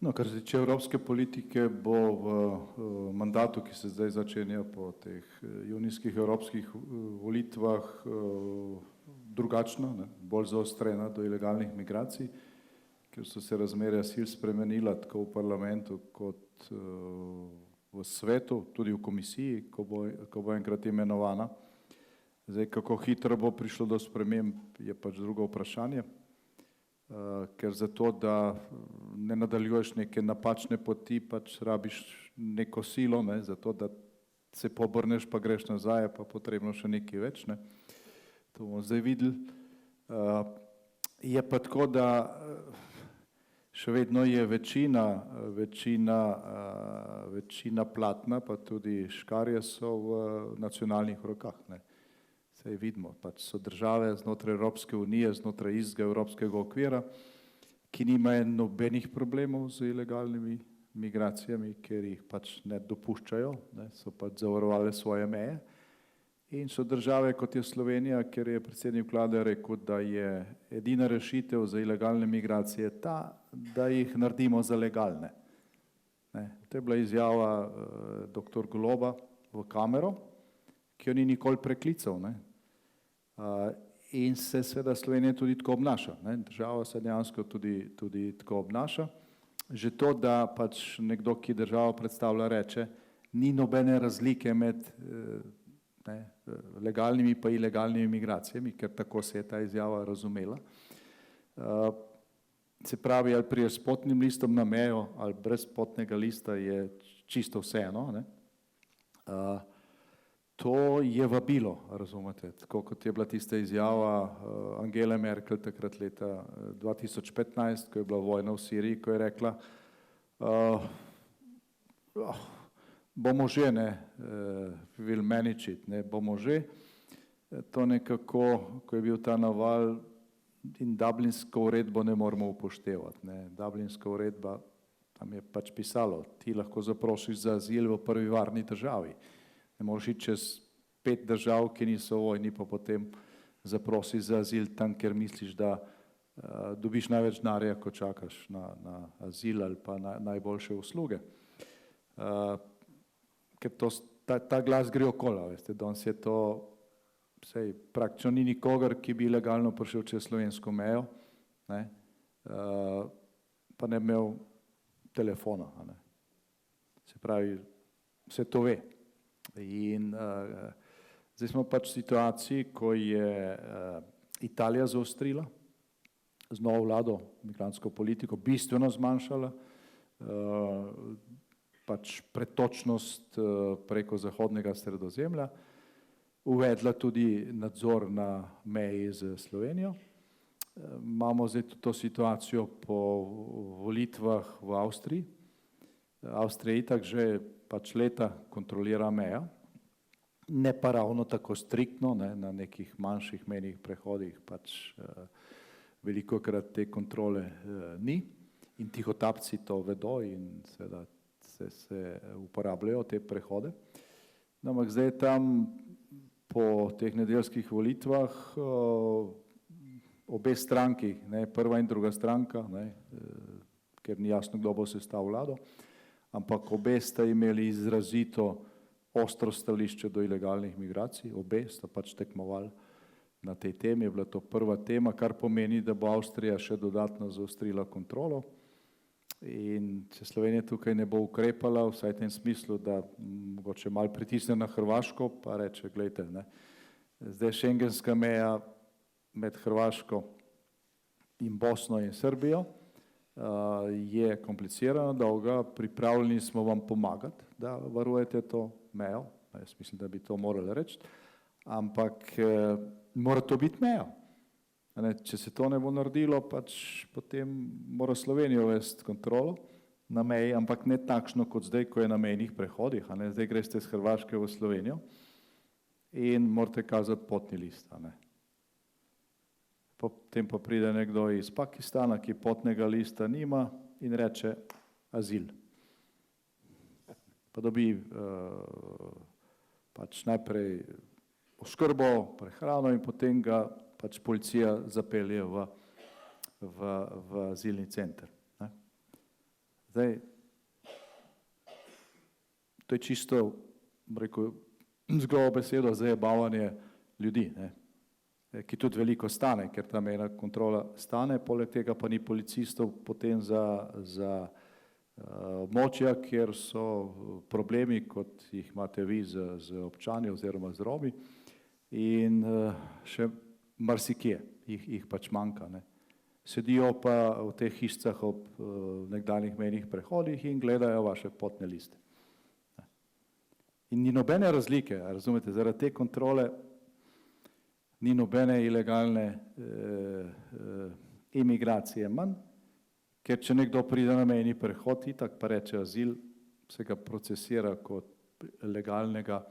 No, kar se tiče evropske politike, bo v mandatu, ki se zdaj začenja po teh junijskih evropskih volitvah, drugačna, bolj zaostrena do ilegalnih migracij, ker so se razmerja sil spremenila tako v parlamentu kot v svetu, tudi v komisiji, ko bo enkrat imenovana. Zdaj, kako hitro bo prišlo do sprememb, je pač drugo vprašanje, ker zato, da ne nadaljuješ neke napačne poti, pač rabiš neko silo, ne, zato, da se pobrneš pa greš nazaj, pa potrebno še nekaj več. Ne. To bomo zdaj videli. Je pa tako, da še vedno je večina platna, pa tudi škarje so v nacionalnih rokah. Ne. Saj vidimo, pač so države znotraj Evropske unije, znotraj istega evropskega okvira, ki nimajo nobenih problemov z ilegalnimi migracijami, ker jih pač ne dopuščajo, ne, so pač zavarovali svoje meje. In so države, kot je Slovenija, ker je predsednik vlade rekel, da je edina rešitev za ilegalne migracije ta, da jih naredimo za legalne. Ne, to je bila izjava dr. Goloba v kamero, ki jo ni nikoli preklical. Ne. In se seveda Slovenija tudi tako obnaša. Ne. Država se dejansko tudi tako obnaša. Že to, da pač nekdo, ki državo predstavlja, reče, ni nobene razlike med legalnimi pa ilegalnimi migracijami, ker tako se je ta izjava razumela. Se pravi, ali priješ s potnim listom na mejo ali brez potnega lista, je čisto vseeno. Ne. To je vabilo, razumete, tako kot je bila tista izjava Angele Merkel takrat leta 2015, ko je bila vojna v Siriji, ko je rekla, bomo že, ne, will manage it, ne, bomo že. To nekako, ko je bil ta naval in Dublinsko uredbo ne moramo upoštevati. Ne. Dublinska uredba, tam je pač pisalo, ti lahko zaprosiš za azil v prvi varni državi. Ne moreš iti čez 5 držav, ki niso v vojni, pa potem zaprosi za azil tam, ker misliš, da dobiš največ denarja, ko čakaš na azil ali pa na najboljše usluge. Ker ta glas gre okolo, veste, danes je to, sej, praktično ni nikogar, ki bi ilegalno prišel čez slovensko mejo, ne, pa ne bi imel telefona. Ne. Se pravi, vse to ve. In zdaj smo pač v situaciji, ko je Italija zaostrila z novo vlado migrantsko politiko, bistveno zmanjšala pač pretočnost preko zahodnega Sredozemlja, uvedla tudi nadzor na meji z Slovenijo. Imamo zdaj to situacijo po volitvah v Avstriji. Avstrija itak že pač leta kontrolira mejo, ne pa ravno tako striktno, ne, na nekih manjših mejnih prehodih pač velikokrat te kontrole ni in tihotapci to vedo in seveda se uporabljajo te prehode. Ampak zdaj tam po teh nedeljskih volitvah obe stranki, ne, prva in druga stranka, ne, ker ni jasno, kdo bo sestavil vlado, ampak obe sta imeli izrazito ostro stališče do ilegalnih migracij, obe sta pač tekmovali na tej temi, je bila to prva tema, kar pomeni, da bo Avstrija še dodatno zaostrila kontrolo in če Slovenija tukaj ne bo ukrepala, vsaj v tem smislu, da mogoče malo pritisne na Hrvaško, pa reče, glejte, ne, zdaj šengenska meja med Hrvaško in Bosno in Srbijo je komplicirana, dolga, pripravljeni smo vam pomagati, da varujete to mejo, jaz mislim, da bi to morali reči, ampak mora to biti meja. Če se to ne bo naredilo, pač potem mora Slovenija uvesti kontrolo na meji, ampak ne takšno kot zdaj, ko je na mejnih prehodih. Zdaj greste z Hrvaške v Slovenijo in morate kazati potni list. Potem pa pride nekdo iz Pakistana, ki potnega lista nima in reče azil. Pa dobi pač najprej oskrbo, prehrano in potem ga pač policija zapelje v azilni center. Zdaj, to je čisto, rekel, z grobo besedo zajebavanje ljudi, ne, ki tudi veliko stane, ker ta mejna kontrola stane, poleg tega pa ni policistov potem za območja, kjer so problemi, kot jih imate vi z občani oziroma z Romi in še marsikje jih pač manjka. Ne. Sedijo pa v teh hišicah ob nekdanjih mejnih prehodih in gledajo vaše potne liste. In ni nobene razlike, razumete, zaradi te kontrole ni nobene ilegalne imigracije manj, ker če nekdo pride na mejni prehod, itak pa reče azil, se ga procesira kot legalnega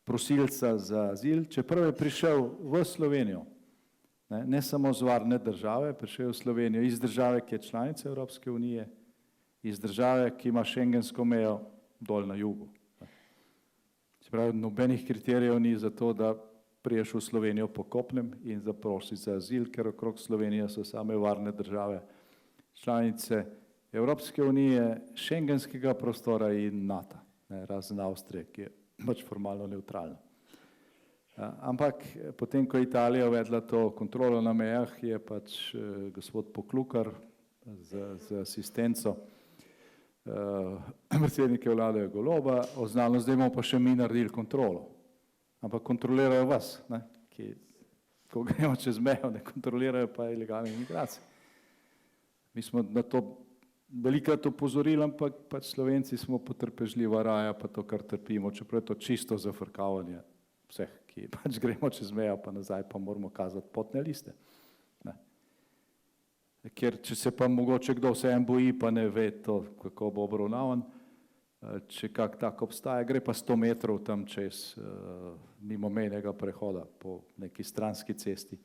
prosilca za azil, čeprav je prišel v Slovenijo, ne samo z varne države, prišel v Slovenijo iz države, ki je članica Evropske unije, iz države, ki ima šengensko mejo dol na jugu. Se pravi, nobenih kriterijev ni za to, da priješ v Slovenijo po kopnem in zaprosiš za azil, ker okrog Slovenije so same varne države, članice Evropske unije, šengenskega prostora in NATO, razen Avstrije, ki je pač formalno nevtralna. Ampak potem, ko je Italija uvedla to kontrolo na mejah, je pač gospod Poklukar z asistenco predsednike vlade Goloba oznanil, zdaj bomo pa še mi naredili kontrolo. Ampak kontrolirajo vas, ne, ki, ko gremo čez mejo, ne kontrolirajo pa ilegalne imigracije. Mi smo na to velikokrat opozorili, ampak pač Slovenci smo potrpežljiva raja, pa to, kar trpimo, čeprav je to čisto zafrkavanje vseh, ki pač gremo čez mejo, pa nazaj pa moramo kazati potne liste. Ne. Ker če se pa mogoče kdo vseeno boji, pa ne ve to, kako bo obravnavan, če kak tak obstaja, gre pa 100 metrov tam čez mimo mejnega prehoda po neki stranski cesti,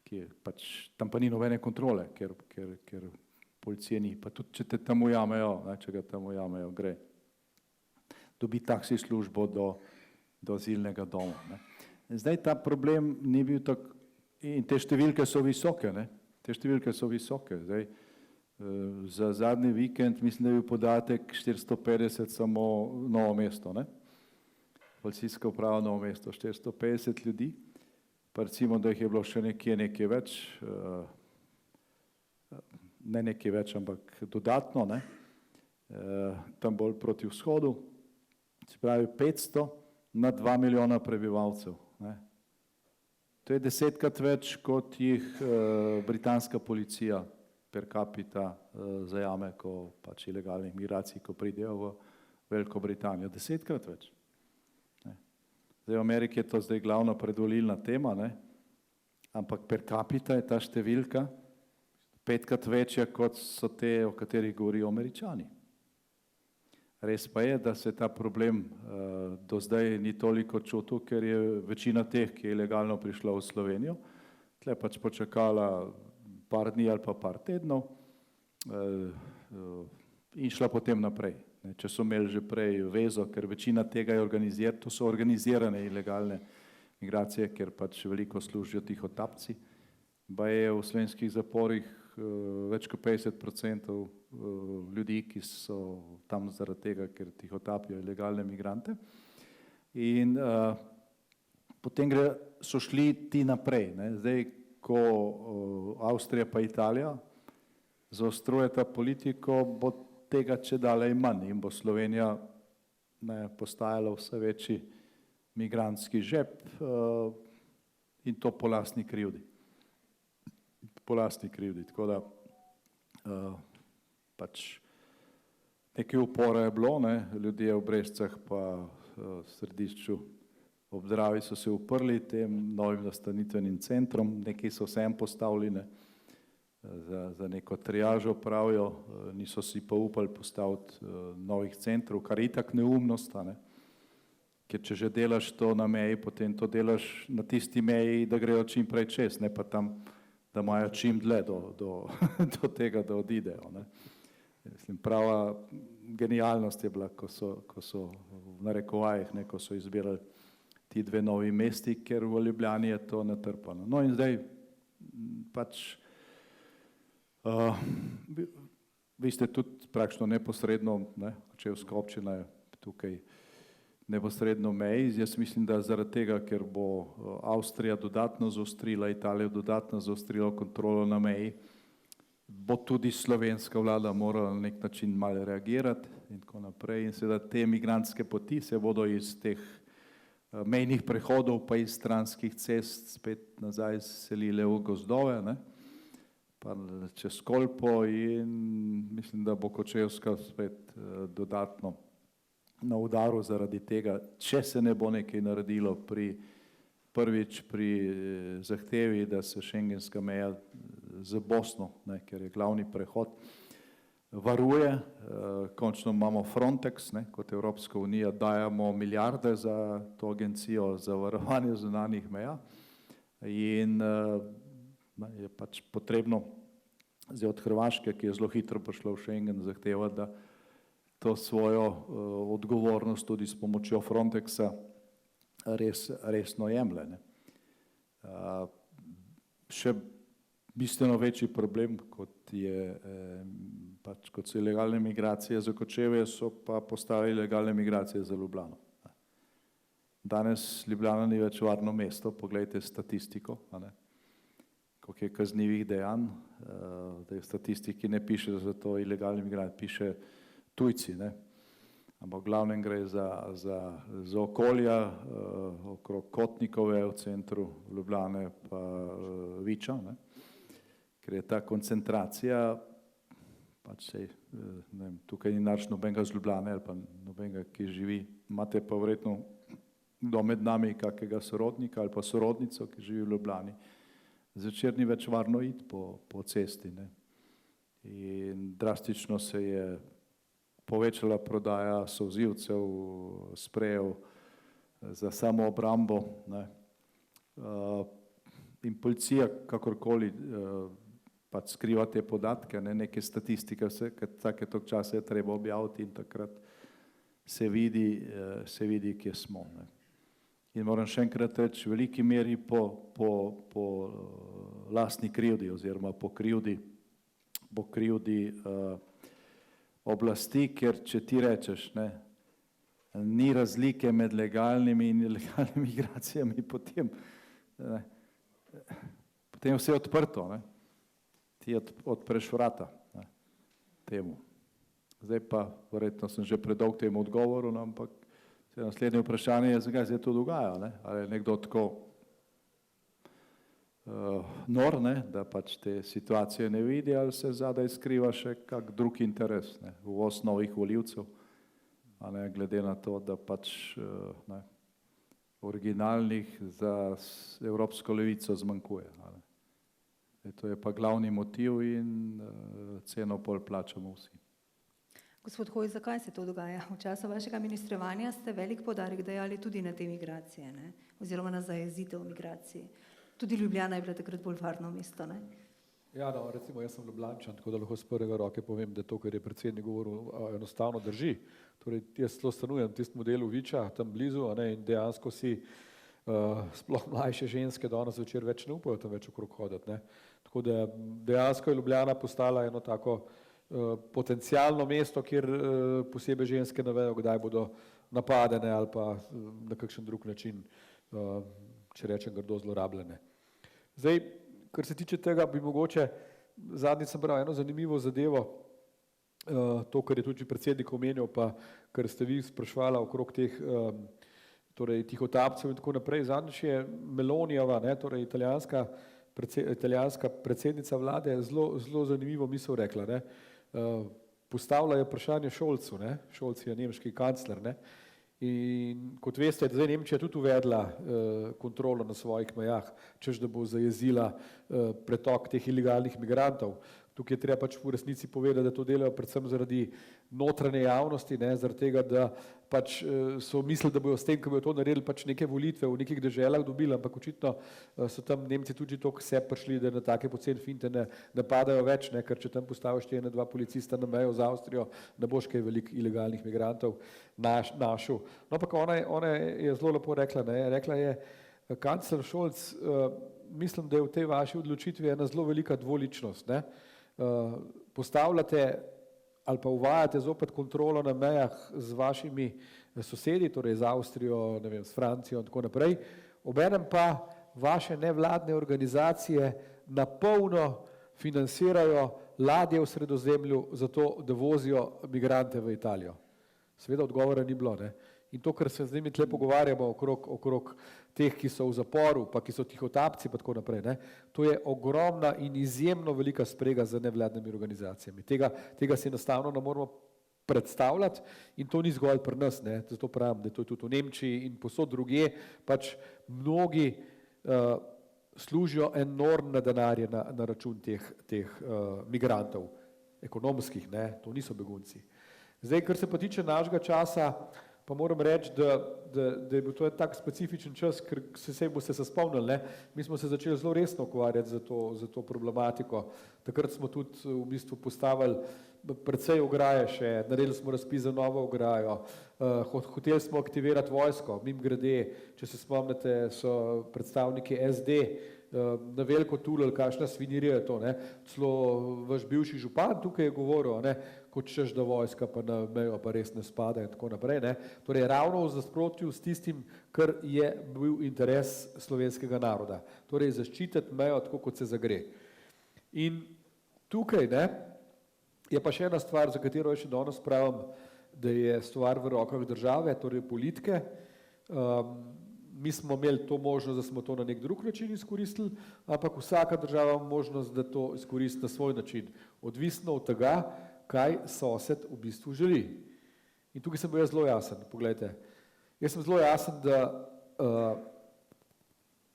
ki je pač, tam pa ni nobene kontrole, ker policije ni, pa tudi če te tam ujamejo, če ga tam ujamejo, gre. Dobi taksi službo do do azilnega doma. Ne. Zdaj ta problem ni bil tako, in te številke so visoke, ne. Te številke so visoke. Zdaj, za zadnji vikend mislim, da je bil podatek 450 samo Novo mesto, ne. Policijska uprava Novo mesto, 450 ljudi, pa recimo, da jih je bilo še nekaj več, ne nekaj več, ampak dodatno, ne, tam bolj proti vzhodu, se pravi 500 na 2 milijona prebivalcev. Ne. To je 10-krat več, kot jih britanska policija per capita zajame, ko pač ilegalnih migracij, ko pridejo v Veliko Britanijo. 10-krat več. Ne. Zdaj v Ameriki je to zdaj glavna predvolilna tema, ne, ampak per capita je ta številka 5-krat večja, kot so te, o katerih govorijo Američani. Res pa je, da se ta problem do zdaj ni toliko čutil, ker je večina teh, ki je ilegalno prišla v Slovenijo, tle pač počakala par dni ali pa par tednov in šla potem naprej. Če so imeli že prej vezo, ker večina tega je organizirana, to so organizirane ilegalne migracije, ker pač veliko služijo tihotapci. Baje je v slovenskih zaporih več kot 50% ljudi, ki so tam zaradi tega, ker tihotapijo ilegalne migrante. In potem so šli ti naprej. Ne. Zdaj, ko Avstrija pa Italija zaostrujeta politiko, bo tega čedalje manj in bo Slovenija postajala vse večji migrantski žep in to po lastni krivdi. Po lastni krivdi, tako da pač nekaj upora je bilo, ne, ljudje v Brežicah pa v središču ob Dravi so se uprli tem novim nastanitvenim centrom, nekaj so vsem postavili, ne, za neko triažo pravijo, niso si pa upali postaviti novih centrov, kar je itak neumnost, ne, ker če že delaš to na meji, potem to delaš na tisti meji, da grejo čim prej čez, ne pa tam, da imajo čim dlje do tega, da odidejo. Ne. Mislim, prava genialnost je bila, ko so v narekovajih, ne, ko so izbirali ti dve novi mesti, ker v Ljubljani je to natrpano. No in zdaj pač vi ste tudi praktično neposredno, ne, Kočevska občina je tukaj neposredno meji. Jaz mislim, da zaradi tega, ker bo Avstrija dodatno zaostrila, Italija dodatno zaostrila kontrolo na meji, bo tudi slovenska vlada morala na nek način malo reagirati in tako naprej. In seveda te migrantske poti se bodo iz teh mejnih prehodov pa iz stranskih cest spet nazaj selile v gozdove, ne, pa čez Kolpo in mislim, da bo Kočevska spet dodatno na udaru zaradi tega, če se ne bo nekaj naredilo prvič pri zahtevi, da se šengenska meja z Bosno, ne, ker je glavni prehod, varuje. Končno imamo Frontex, ne, kot Evropska unija dajemo milijarde za to agencijo za varovanje zunanjih meja in je pač potrebno zdaj od Hrvaške, ki je zelo hitro prišla v Schengen, zahteva, da to svojo odgovornost tudi s pomočjo Frontexa resno jemlje. Ne. Še bistveno večji problem, kot so ilegalne migracije za Kočevje, so pa postale ilegalne migracije za Ljubljano. Danes Ljubljana ni več varno mesto, poglejte statistiko, koliko je kaznivih dejanj, da je v statistiki ne piše za to ilegalni migranti, piše tujci, ne. Ampak v glavnem gre za okolja okrog Kotnikove v centru Ljubljane pa Viča, ne. Ker je ta koncentracija, pač sej, ne vem, tukaj ni nač nobenega z Ljubljane ali pa nobenega, ki živi, imate pa verjetno kdo med nami kakega sorodnika ali pa sorodnico, ki živi v Ljubljani. Zvečer ni več varno iti po cesti, ne. In drastično se je povečala prodaja solzivcev, sprejev za samoobrambo, ne. In policija kakorkoli pač skriva te podatke, ne, neke statistike, vsake toliko časa je treba objaviti in takrat se vidi, kje smo, ne. In moram še enkrat reči, v veliki meri po lastni krivdi oziroma po krivdi oblasti, ker če ti rečeš, ne, ni razlike med legalnimi in ilegalnimi migracijami, potem je vse odprto, ne. Ti odpreš vrata, ne, temu. Zdaj pa, verjetno sem že predolg temu odgovoru, no, ampak naslednje vprašanje je, zakaj se to dogaja, ne? Ali je nekdo tako nor, ne, da pač te situacije ne vidi, ali se zadaj skriva še kak drug interes, ne, uvoz novih volivcev, a ne, glede na to, da pač ne, originalnih za evropsko levico zmanjkuje. A ne. To je pa glavni motiv in ceno pol plačamo vsi. Gospod Hojs, zakaj se to dogaja? V času vašega ministrovanja ste velik poudarek dajali tudi na te migracije, ne? Oziroma na zajezitev migracij. Tudi Ljubljana je bila takrat bolj varno mesto, ne? Ja, no, recimo jaz sem Ljubljančan, tako da lahko z prve roke povem, da to, kar je predsednik govoril, enostavno drži. Torej, jaz zelo stanujem v tistem modelu Viča, tam blizu, a ne, in dejansko si sploh mlajše ženske danes večer več ne upajo tam več okrog hoditi, ne. Tako da dejansko je Ljubljana postala eno tako potencialno mesto, kjer posebej ženske ne vejo, kdaj bodo napadene ali pa na kakšen drug način, če rečem grdo, zlorabljene. Zdaj, kar se tiče tega, bi mogoče, zadnjič sem bral eno zanimivo zadevo, to, kar je tudi predsednik omenil, pa kar ste vi sprašvala okrog teh torej tihotapcev in tako naprej. Zadnjič je Melonijeva, ne, torej italijanska predsednica vlade, zelo zanimivo misel rekla, ne. Postavlja je vprašanje Scholzu, ne, Scholz je nemški kancler, ne, in kot veste, zdaj Nemčija tudi uvedla kontrolo na svojih mejah, češ da bo zajezila pretok teh ilegalnih migrantov. Tukaj je treba pač v resnici povedati, da to delajo predvsem zaradi notranje javnosti, ne, zaradi tega, da pač so mislili, da bojo s tem, ko bojo to naredili, pač neke volitve v nekih deželah dobili, ampak očitno so tam Nemci tudi toliko se prišli, da na take poceni finte ne napadajo več, ne, ker če tam postaviš ene, dva policista na mejo z Avstrijo, ne boš kaj veliko ilegalnih migrantov našel. No, ampak ona je zelo lepo rekla, ne, rekla je, kancler Scholz, mislim, da je v tej vaši odločitvi ena zelo velika dvoličnost, ne. Postavljate ali pa uvajate zopet kontrolo na mejah z vašimi sosedi, torej z Avstrijo, ne vem, s Francijo in tako naprej, obenem pa vaše nevladne organizacije na polno financirajo ladje v Sredozemlju za to, da vozijo migrante v Italijo. Seveda odgovora ni bilo, ne. In to, kar se z njimi tle pogovarjamo okrog teh, ki so v zaporu, pa ki so tihotapci, pa tako naprej, ne, to je ogromna in izjemno velika sprega z nevladnimi organizacijami. Tega si enostavno ne moramo predstavljati in to ni zgolj pri nas, ne, zato pravim, da to je tudi v Nemčiji in posod drugje, pač mnogi služijo enormne denarje na račun teh migrantov, ekonomskih, ne, to niso begunci. Zdaj, kar se pa tiče našega časa, pa moram reči, da je bil to en tak specifičen čas, ker se boste se spomnili, ne? Mi smo se začeli zelo resno ukvarjati za to problematiko. Takrat smo tudi v bistvu postavili precej ograje še, naredili smo razpis za novo ograjo, hoteli smo aktivirati vojsko, mimogrede, če se spomnite, so predstavniki SD na veliko tulili, kakšna svinjarija je to, ne? Celo vaš bivši župan tukaj je govoril, ne? Kot češ, da vojska pa na mejo pa res ne spada in tako naprej, ne. Torej ravno v nasprotju s tistim, kar je bil interes slovenskega naroda. Torej zaščititi mejo tako, kot se zagre. In tukaj, ne, je pa še ena stvar, za katero še danes pravim, da je stvar v rokah države, torej politike. Mi smo imeli to možnost, da smo to na nek drug način izkoristili, ampak vsaka država ima možnost, da to izkoristi na svoj način. Odvisno od tega, kaj sosed v bistvu želi. In tukaj sem bil jaz zelo jasen, poglejte. Jaz sem zelo jasen, da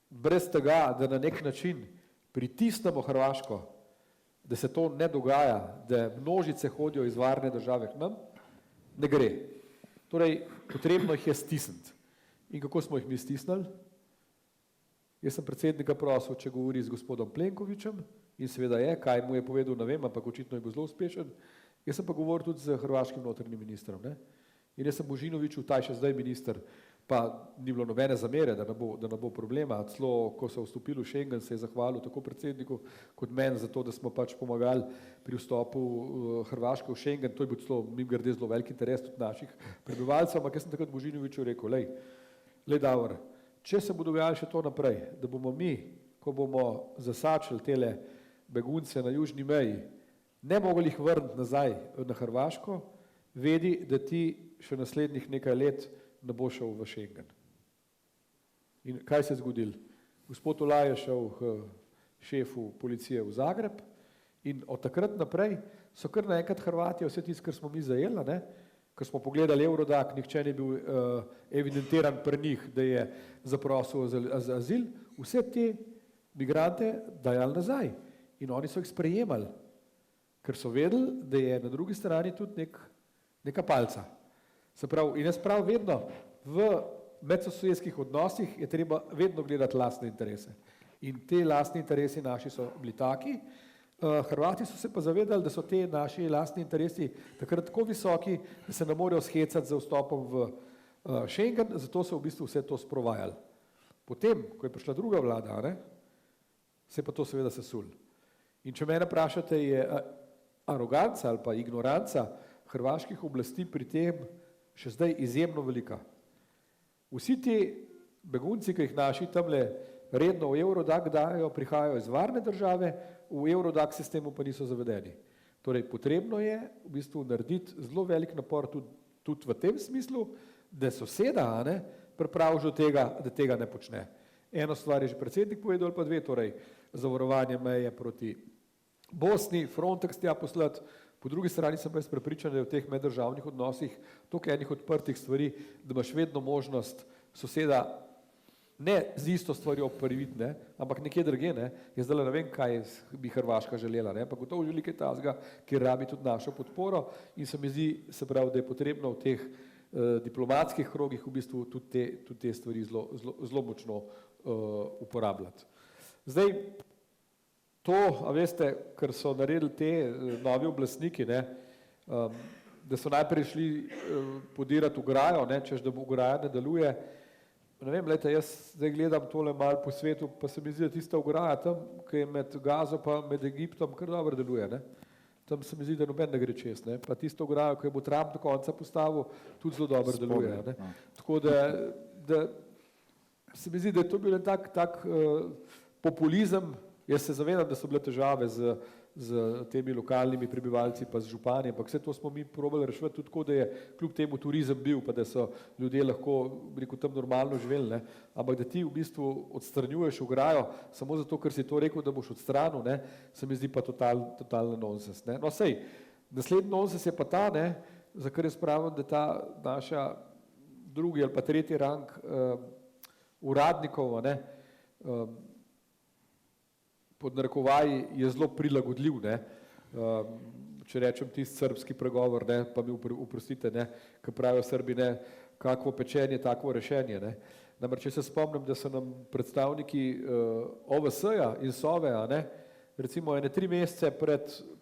brez tega, da na nek način pritisnemo Hrvaško, da se to ne dogaja, da množice hodijo iz varne države k nam, ne gre. Torej, potrebno jih je stisniti. In kako smo jih mi stisnili? Jaz sem predsednika prosil, če govori z gospodom Plenkovićem, in seveda je, kaj mu je povedal, ne vem, ampak očitno je bil zelo uspešen. Jaz sem pa govoril tudi z hrvaškim notranjim ministrom, ne? In jaz sem Božinoviću, ta je še zdaj minister, pa ni bilo nobene zamere, da ne bo problema. Celo, ko so vstopili v Schengen, se je zahvalil tako predsedniku kot meni za to, da smo pač pomagali pri vstopu Hrvaške v Schengen. To je bil celo, mimogrede, zelo velik interes tudi naših prebivalcev, ampak jaz sem takrat Božinoviću rekel, lej Davor, če se bo dogajalo še to naprej, da bomo mi, ko bomo zasačili tele begunce na južni meji, ne mogli jih vrniti nazaj na Hrvaško, vedi, da ti še naslednjih nekaj let ne bo šel v Schengen. In kaj se je zgodilo? Gospod Olaj je šel k šefu policije v Zagreb in od takrat naprej so kar naenkrat Hrvati vse tisto, kar smo mi zajeli, ne? Ko smo pogledali Eurodac, nihče ni bil evidentiran pri njih, da je zaprosil za azil, vse te migrante dajali nazaj in oni so jih sprejemali, ker so vedeli, da je na drugi strani tudi neka palca. Se pravi, in jaz prav vedno v medsosedskih odnosih je treba vedno gledati lastne interese. In te lastni interesi naši so bili taki, Hrvati so se pa zavedali, da so te naši lastni interesi takrat tako visoki, da se ne morejo shecati za vstopom v Schengen, zato so v bistvu vse to sprovajali. Potem, ko je prišla druga vlada, ne, se je pa to seveda sesul. In če mene vprašate, je aroganca ali pa ignoranca hrvaških oblasti pri tem še zdaj izjemno velika. Vsi ti begunci, ki jih naši tamle redno v Eurodac dajo, prihajajo iz varne države, v Eurodac sistemu pa niso zavedeni. Torej, potrebno je v bistvu narediti zelo velik napor tudi v tem smislu, da soseda pripravi že tega, da tega ne počne. Eno stvar je že predsednik povedal, ali pa dve, torej zavarovanje meje proti Bosni, Frontex tja poslati. Po drugi strani sem pa jaz prepričan, da je v teh meddržavnih odnosih toliko enih odprtih stvari, da imaš vedno možnost soseda ne z isto stvarjo priviti, ampak nekje drugje, jaz zdaj ne vem, kaj bi Hrvaška želela, pa gotovo želi kaj takega, kjer rabi tudi našo podporo in se mi zdi, se pravi, da je potrebno v teh diplomatskih krogih v bistvu tudi te stvari zelo močno uporabljati. Zdaj, to, a veste, ker so naredili te novi oblastniki, da so najprej šli podirati ograjo, češ da ograja ne deluje. Ne vem, lejte, jaz zdaj gledam tole malo po svetu, pa se mi zdi, da tista ograja tam, ki je med Gazo pa med Egiptom, kar dobro deluje. Tam se mi zdi, da noben ne gre čez. Pa tisto ograjo, ki jo bo Trump do konca postavil, tudi zelo dobro deluje. Tako da se mi zdi, da je to bil en tak populizem. Jaz se zavedam, da so bile težave z temi lokalnimi prebivalci pa z župani, ampak vse to smo mi probali rešiti tudi tako, da je kljub temu turizem bil, pa da so ljudje lahko tam normalno živeli, ampak da ti v bistvu odstranjuješ ograjo samo zato, ker si to rekel, da boš odstranil, se mi zdi pa totalni nonsens. No sej, naslednji nonsens je pa ta, za kar jaz pravim, da ta naša drugi ali pa tretji rang uradnikov, pod narekovaji je zelo prilagodljiv, če rečem tisti srbski pregovor, pa mi oprostite, ko pravijo Srbi, kakvo pečenje, takvo rešenje. Namreč, če se spomnim, da so nam predstavniki OVS-ja in Sove, recimo 3 mesece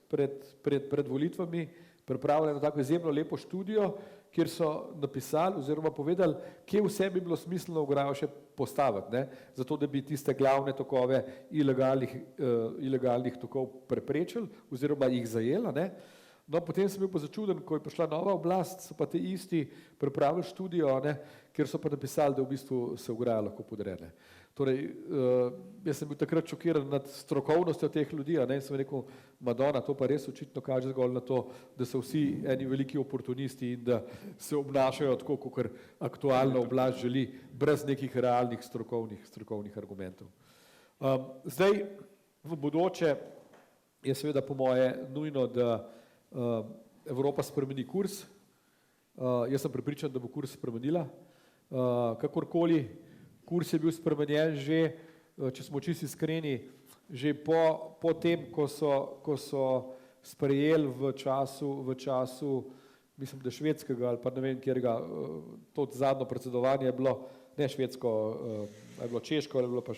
pred volitvami pripravljeno tako izjemno lepo študijo, kjer so napisali oziroma povedali, kje vse bi bilo smiselno ograjo še postaviti, zato da bi tiste glavne tokove ilegalnih tokov preprečili oziroma jih zajeli. No, potem sem bil pa začuden, ko je prišla nova oblast, so pa te isti pripravili študijo, kjer so pa napisali, da v bistvu se ograja lahko podre. Torej, jaz sem bil takrat šokiran nad strokovnostjo teh ljudi, in sem rekel, Madonna, to pa res očitno kaže zgolj na to, da so vsi eni veliki oportunisti in da se obnašajo tako, kot aktualna oblast želi, brez nekih realnih strokovnih argumentov. Zdaj, v bodoče je seveda po moje nujno, da Evropa spremeni kurs. Jaz sem prepričan, da bo kurs spremenila. Kakorkoli, kurs je bil spremenjen že, če smo čisto iskreni, že po tem, ko so sprejeli v času, mislim, da švedskega ali pa ne vem kjerega, to zadnjo predsedovanje je bilo, ne švedsko, je bilo češko ali je bilo pa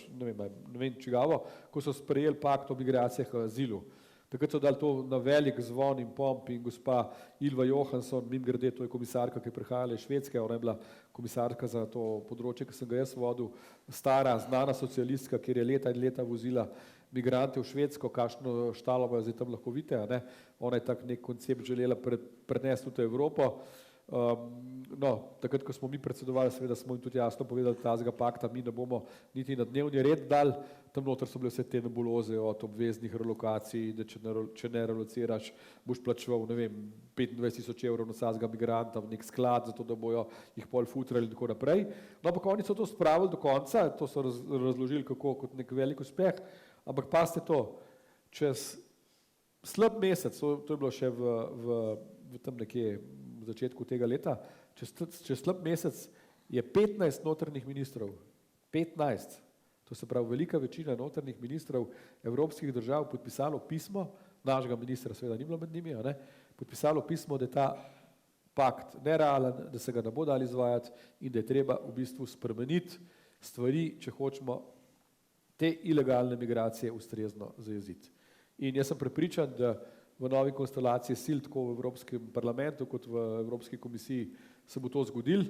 ne vem čigavo, ko so sprejeli pakt o migracijah v azilu. Takrat so dali to na velik zvon in pomp in gospa Ylva Johansson, mimogrede, to je komisarka, ki je prihajala iz Švedske, ona je bila komisarka za to področje, ki sem ga jaz vodil, stara, znana socialistka, kjer je leta in leta vozila migrante v Švedsko, kakšno štalo bojo zdaj tam lahko vidite, a ne? Ona je tak nek koncept želela prenesti v Evropo. No, takrat, ko smo mi predsedovali, seveda smo jim tudi jasno povedali, da tazga pakta mi ne bomo niti na dnevni red dali, tam noter so bile vse te nebuloze od obveznih relokacij, da če ne relociraš, boš plačeval, ne vem, 25.000 evrov na vsakega migranta v nek sklad, zato da bojo jih pol futrali in tako naprej. No, ampak oni so to spravili do konca, to so razložili kako kot nek velik uspeh, ampak pazite to, čez slab mesec, to je bilo še v tam nekje v začetku tega leta, čez slab mesec je 15 notranjih ministrov, 15, to se pravi velika večina notranjih ministrov evropskih držav podpisalo pismo, našega ministra seveda ni bilo med njimi, a ne, podpisalo pismo, da je ta pakt nerealen, da se ga ne bo dali izvajati in da je treba v bistvu spremeniti stvari, če hočemo te ilegalne migracije ustrezno zajeziti. In jaz sem prepričan, da v novi konstelaciji sil, tako v Evropskem parlamentu kot v Evropski komisiji, se bo to zgodilo.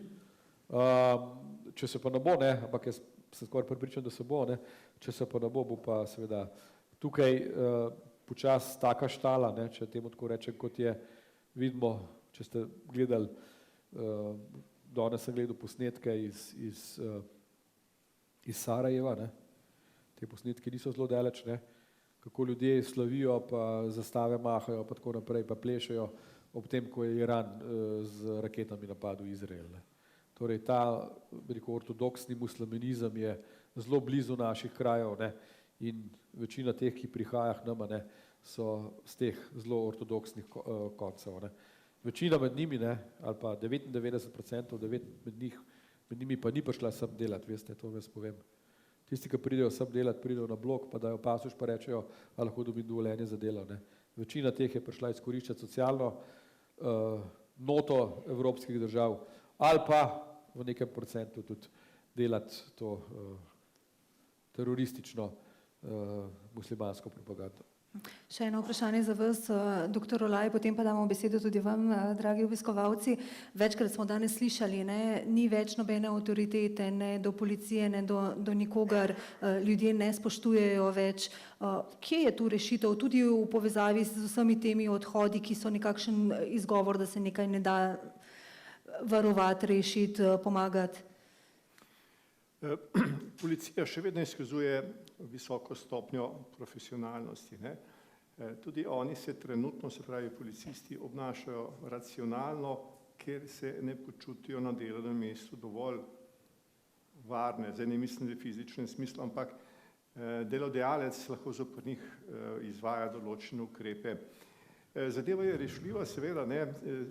Če se pa ne bo, ne, ampak jaz sem skoraj prepričan, da se bo, ne, če se pa ne bo, bo pa seveda tukaj počas taka štala, ne, če temu tako rečem, kot je, vidimo, če ste gledali, danes sem gledal posnetke iz Sarajeva, ne, te posnetke niso zelo daleč, ne, kako ljudje slavijo, pa zastave mahajo, pa tako naprej, pa plešejo ob tem, ko je Iran z raketami napadel Izrael. Ne. Torej, ta ortodoksni muslimanizem je zelo blizu naših krajev, ne, in večina teh, ki prihaja k nama, ne, so z teh zelo ortodoksnih koncev. Ne. Večina med njimi, ne, ali pa 99%, med njimi pa ni prišla sem delati, veste, to vas povem. Tisti, ki pridejo sem delati, pridejo na blok, pa dajo pasoš, pa rečejo, a lahko dobim dovoljenje za delo. Ne. Večina teh je prišla izkoriščati socialno noto evropskih držav, ali pa v nekem procentu tudi delati to teroristično muslimansko propagando. Še eno vprašanje za vas, doktor Olaj, potem pa damo besedo tudi vam, dragi obiskovalci. Večkrat smo danes slišali, ne, ni več nobene avtoritete, ne do policije, ne do nikogar, ljudje ne spoštujejo več. Kje je tu rešitev, tudi v povezavi z vsemi temi odhodi, ki so nekakšen izgovor, da se nekaj ne da varovati, rešiti, pomagati? Policija še vedno izkazuje visoko stopnjo profesionalnosti. Ne? Tudi oni se trenutno, se pravi policisti, obnašajo racionalno, ker se ne počutijo na delovnem mestu dovolj varne. Zdaj ne mislim v fizičnem smislu, ampak delodajalec lahko zoper njih izvaja določene ukrepe. Zadeva je rešljiva, seveda, ne,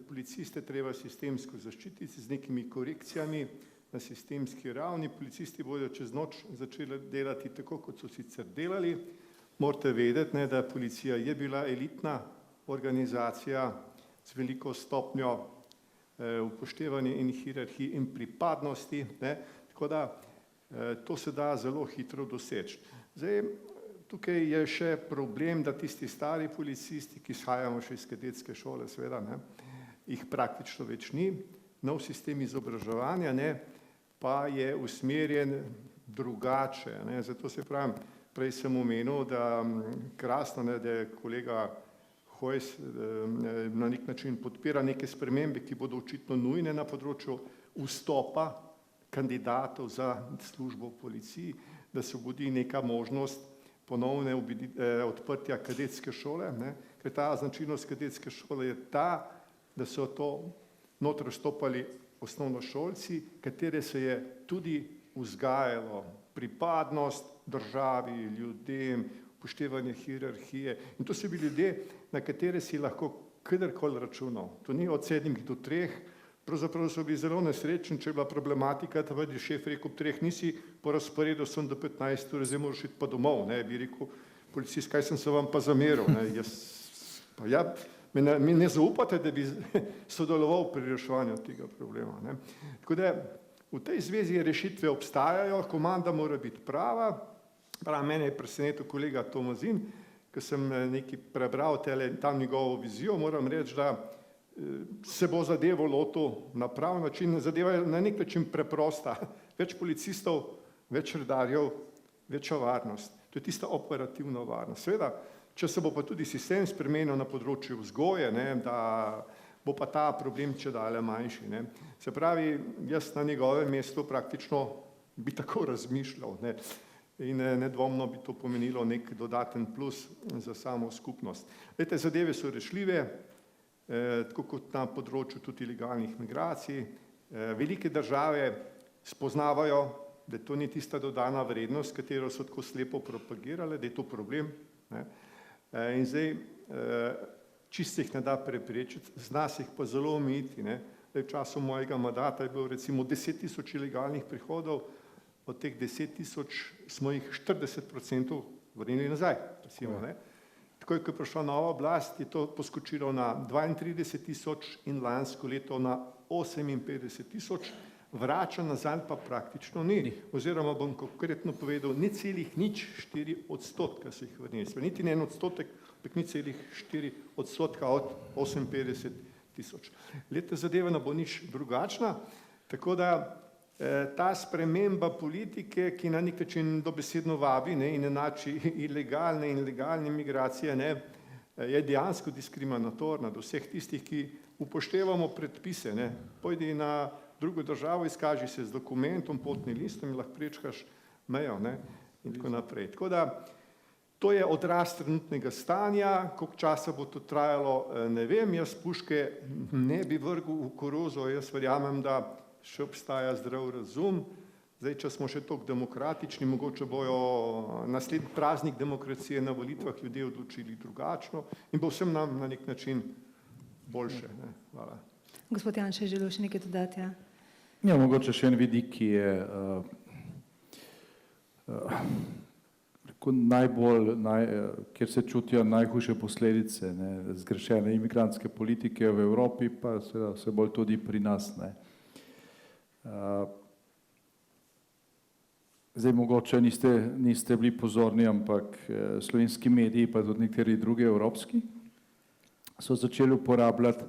policiste treba sistemsko zaščititi z nekimi korekcijami na sistemski ravni. Policisti bodo čez noč začeli delati tako, kot so sicer delali. Morate vedeti, ne, da policija je bila elitna organizacija z veliko stopnjo upoštevanja in hierarhij in pripadnosti, ne, tako da to se da zelo hitro doseči. Zdaj, tukaj je še problem, da tisti stari policisti, ki izhajamo še iz kadetske šole, seveda, ne, jih praktično več ni. Nov sistem izobraževanja, ne, pa je usmerjen drugače. Ne. Zato se pravim, prej sem omenil, da krasno, ne, da je kolega Hojs na nek način podpira neke spremembe, ki bodo očitno nujne na področju vstopa kandidatov za službo v policiji, da se obudi neka možnost ponovne odprtja kadetske šole, ne, ker ta značilnost kadetske šole je ta, da so to noter vstopali osnovnošolci, katere se je tudi vzgajalo pripadnost državi, ljudem, upoštevanje hierarhije. In to so bili ljudje, na katere si lahko kadarkoli računal. To ni od 7 do 3, pravzaprav so bili zelo nesrečni, če je bila problematika, da bi šef rekel, ob 3 nisi po razporedu, sem do 15 ur, zdaj moraš iti pa domov. Ne, bi rekel, policist, kaj sem se vam pa zameril. Ne, pa ja, mi ne zaupate, da bi sodeloval pri reševanju tega problema. Ne. Tako da v tej zvezi rešitve obstajajo, komanda mora biti prava. Prav, mene je presenetil kolega Tomazin, ko sem nekaj prebral tam njegovo vizijo, moram reči, da se bo zadevo lotil na prav način. Zadeva je na nek način preprosta. Več policistov, več redarjev, večja varnost. To je tista operativna varnost. Seveda, če se bo pa tudi sistem spremenil na področju vzgoje, da bo pa ta problem čedalje manjši. Se pravi, jaz na njegovem mestu praktično bi tako razmišljal. In nedvomno bi to pomenilo nek dodaten plus za samo skupnost. Te zadeve so rešljive, tako kot na področju tudi ilegalnih migracij. Velike države spoznavajo, da to ni tista dodana vrednost, katero so tako slepo propagirale, da je to problem. In zdaj čisto jih ne da preprečiti, zna se jih pa zelo omejiti. V času mojega mandata je bilo recimo 10.000 ilegalnih prihodov, od teh 10.000 smo jih 40% vrnili nazaj. Takoj, ko je prišla nova oblast, je to poskočilo na 32.000 in lansko leto na 58.000, vrača nazaj pa praktično ni. Oziroma bom konkretno povedal, ni celih nič 4% so jih vrnili. Niti ne 1%, ampak ni celih 4% od 58.000. Leta zadeva ne bo nič drugačna, tako da ta sprememba politike, ki na nek način dobesedno vabi in enači ilegalne in legalne migracije, je dejansko diskriminatorna do vseh tistih, ki upoštevamo predpise. Pojdi na drugo državo, izkaži se z dokumentom, potnim listom in lahko prečkaš mejo in tako naprej. Tako da to je odraz trenutnega stanja, koliko časa bo to trajalo, ne vem, jaz puške ne bi vrgel v koruzo, jaz verjamem, da še obstaja zdrav razum. Zdaj, če smo še toliko demokratični, mogoče bojo naslednji praznik demokracije na volitvah ljudje odločili drugačno in bo vsem nam na nek način boljše. Hvala. Gospod Janša, želel še nekaj dodati? Ja, mogoče še en vidik, ki je kjer se čutijo najhujše posledice zgrešene imigrantske politike v Evropi, pa se bolj tudi pri nas. Zdaj mogoče niste bili pozorni, ampak slovenski mediji, pa tudi nekateri drugi evropski, so začeli uporabljati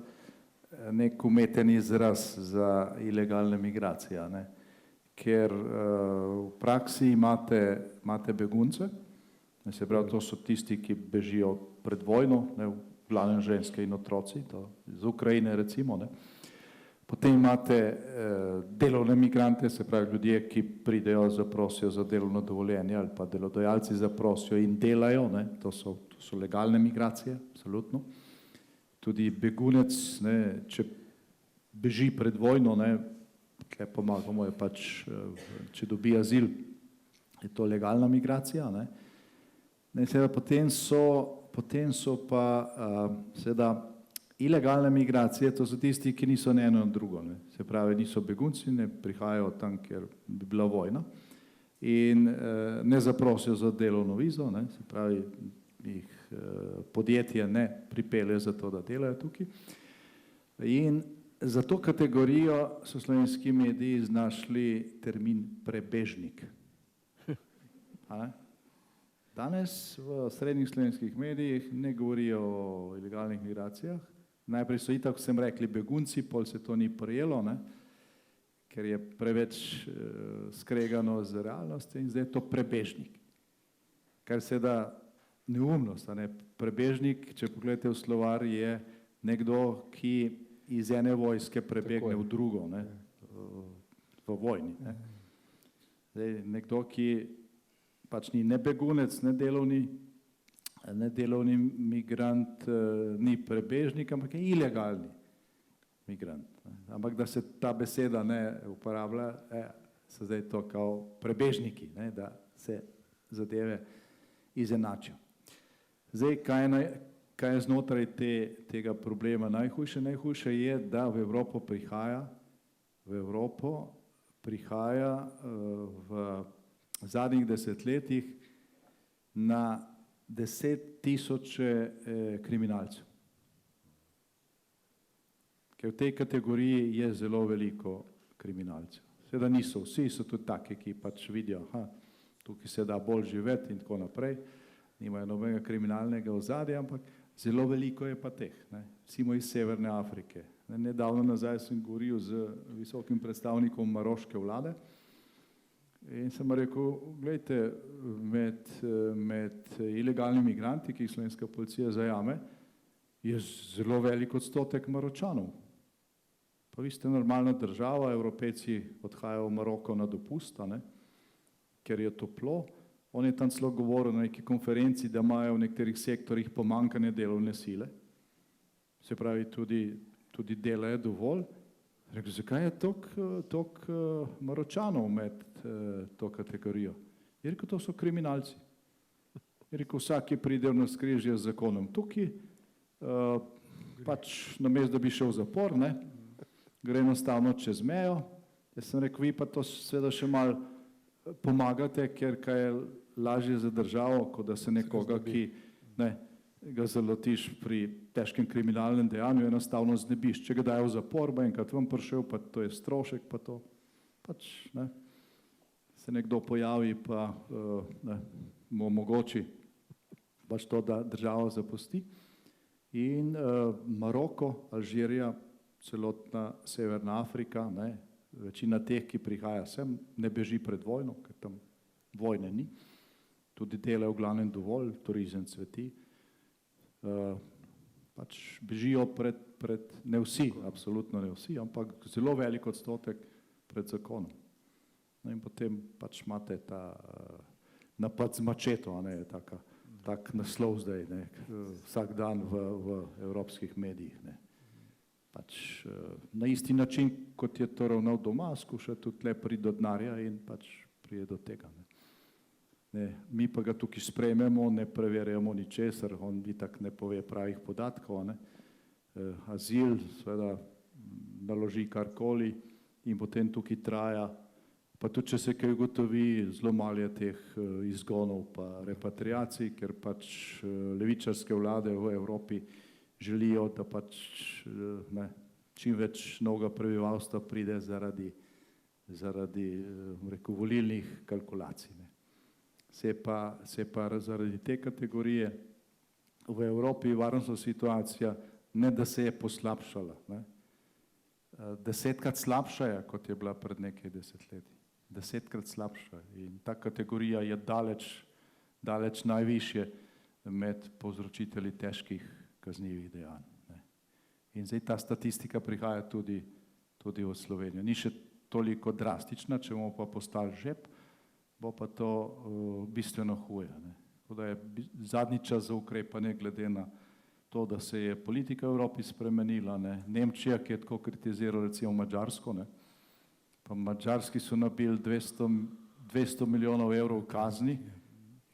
nek umeten izraz za ilegalne migracije, ker v praksi imate begunce, se pravi, to so tisti, ki bežijo pred vojno, v glavnem ženske in otroci, iz Ukrajine recimo, Potem imate delovne migrante, se pravi ljudje, ki pridejo, zaprosijo za delovno dovoljenje ali pa delodajalci zaprosijo in delajo, to so legalne migracije, absolutno. Tudi begunec, če beži pred vojno, kaj pomagamo, je pač, če dobi azil, je to legalna migracija. Seveda potem so pa seveda ilegalne migracije, to so tisti, ki niso ne eno drugo, se pravi, niso begunci, ne prihajajo tam, kjer bi bila vojna in ne zaprosijo za delovno vizo, se pravi, jih podjetje ne pripelje za to, da delajo tukaj. In za to kategorijo so slovenski mediji znašli termin prebežnik. Danes v srednjih slovenskih medijih ne govorijo o ilegalnih migracijah. Najprej so itak vsem rekli begunci, pol se to ni prijelo, ker je preveč skregano z realnostjo in zdaj je to prebežnik. Kar se da neumnost, prebežnik, če pogledate v slovar, je nekdo, ki iz ene vojske prebegne v drugo, v vojni. Zdaj, nekdo, ki pač ni ne begunec, ne delovni migrant, ni prebežnik, ampak je ilegalni migrant. Ampak da se ta beseda ne uporablja, so zdaj to kao prebežniki, da se zadeve izenačijo. Zdaj, kaj je znotraj tega problema najhujše? Najhujše je, da v Evropo prihaja v zadnjih desetletjih na 10.000 kriminalcev. Ker v tej kategoriji je zelo veliko kriminalcev. Seveda niso vsi, so tudi take, ki pač vidijo, tukaj se da bolj živeti in tako naprej nimajo nobenega kriminalnega ozadja, ampak zelo veliko je pa teh, ne. Recimo iz Severne Afrike. Nedavno nazaj sem govoril z visokim predstavnikom maroške vlade in sem rekel, gledajte, med ilegalnimi migranti, ki jih slovenska policija zajame, je zelo velik odstotek Maročanov. Pa vi ste normalna država, Evropejci odhajajo v Maroko na dopust, ne, ker je toplo. On je tam celo govoril na neki konferenci, da imajo v nekaterih sektorjih pomanjkanje delovne sile. Se pravi, tudi delajo dovolj. Rekel, zakaj je toliko Maročanov med to kategorijo? Je rekel, to so kriminalci. Je rekel, vsak je pridel na skrižje z zakonom. Tukaj pač namesto, da bi šel v zapor, ne, gre enostavno čez mejo. Jaz sem rekel, vi pa to seveda še malo pomagate, ker kaj je lažje za državo, kot da se nekoga, ki ga zalotiš pri težkem kriminalnem dejanju, enostavno znebiš. Če ga dajo v zapor, bo enkrat vam prišel, pa to je strošek, pa to pač se nekdo pojavi, pa mu omogoči pač to, da država zapusti. In Maroko, Alžirija, celotna Severna Afrika, večina teh, ki prihaja sem, ne beži pred vojno, ker tam vojne ni. Tudi delajo v glavnem dovolj, turizem cveti. Pač bežijo pred, ne vsi, absolutno ne vsi, ampak zelo velik odstotek pred zakonom. In potem pač imate ta napad z mačeto, tak naslov zdaj, vsak dan v evropskih medijih. Pač na isti način, kot je to ravnal doma, skuša tudi tle priti do denarja in pač prije do tega. Mi pa ga tukaj sprejmemo, ne preverjamo ničesar, on itak ne pove pravih podatkov, azil, seveda naloži karkoli in potem tukaj traja, pa tudi če se kaj ugotovi, zelo malo je teh izgonov pa repatriacij, ker pač levičarske vlade v Evropi želijo, da pač čim več novega prebivalstva pride zaradi volilnih kalkulacij. Se pa zaradi te kategorije v Evropi varnostna situacija ne da se je poslabšala. 10-krat slabša je, kot je bila pred nekaj desetletji. 10-krat slabša. In ta kategorija je daleč najvišje med povzročitelji težkih kaznivih dejanj. In zdaj ta statistika prihaja tudi v Slovenijo. Ni še toliko drastična, če bomo pa postali žep, bo pa to bistveno huje. Tako da je zadnji čas za ukrepanje glede na to, da se je politika v Evropi spremenila. Nemčija, ki je tako kritizirala recimo Madžarsko, pa Madžarski so nabili 200 milijonov evrov kazni,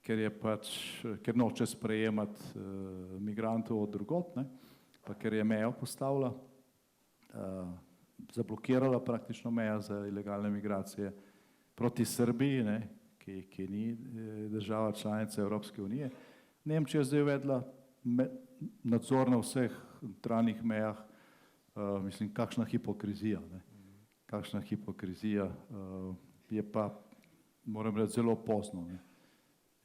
ker noče sprejemati migrantov od drugot, pa ker je mejo postavila, zablokirala praktično meja za ilegalne migracije proti Srbiji, ki ni država članica Evropske unije. Nemčija je zdaj uvedla nadzor na vseh notranjih mejah, mislim, kakšna hipokrizija. Kakšna hipokrizija, je pa, moram reči, zelo pozno.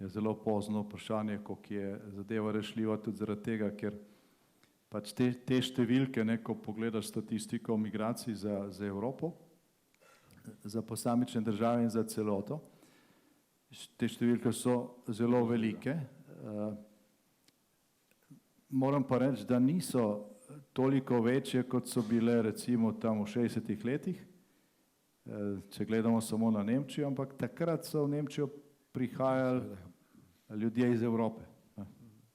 Je zelo pozno vprašanje, koliko je zadeva rešljiva tudi zaradi tega, ker pač te številke, ko pogledaš statistiko migracij za Evropo, za posamične države in za celoto, te številke so zelo velike. Moram pa reči, da niso toliko večje, kot so bile recimo tam v 60-ih letih, če gledamo samo na Nemčijo, ampak takrat so v Nemčijo prihajali ljudje iz Evrope,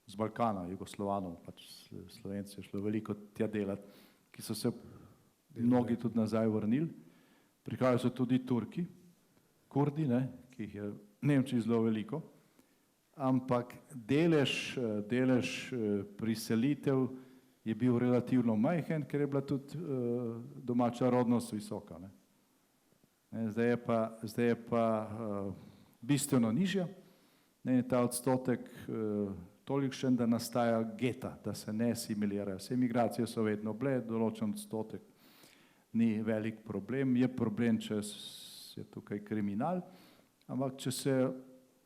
z Balkana, Jugoslovanov, pač Slovenci je šlo veliko tja delati, ki so se mnogi tudi nazaj vrnili. Prihajajo so tudi Turki, Kurdi, ki jih je v Nemčiji zelo veliko, ampak delež priselitev je bil relativno majhen, ker je bila tudi domača rodnost visoka. Zdaj je pa bistveno nižja, ta odstotek tolikšen, da nastaja geta, da se ne asimilirajo. Vse migracije so vedno bile, določen odstotek ni velik problem, je problem, če je tukaj kriminal, ampak če se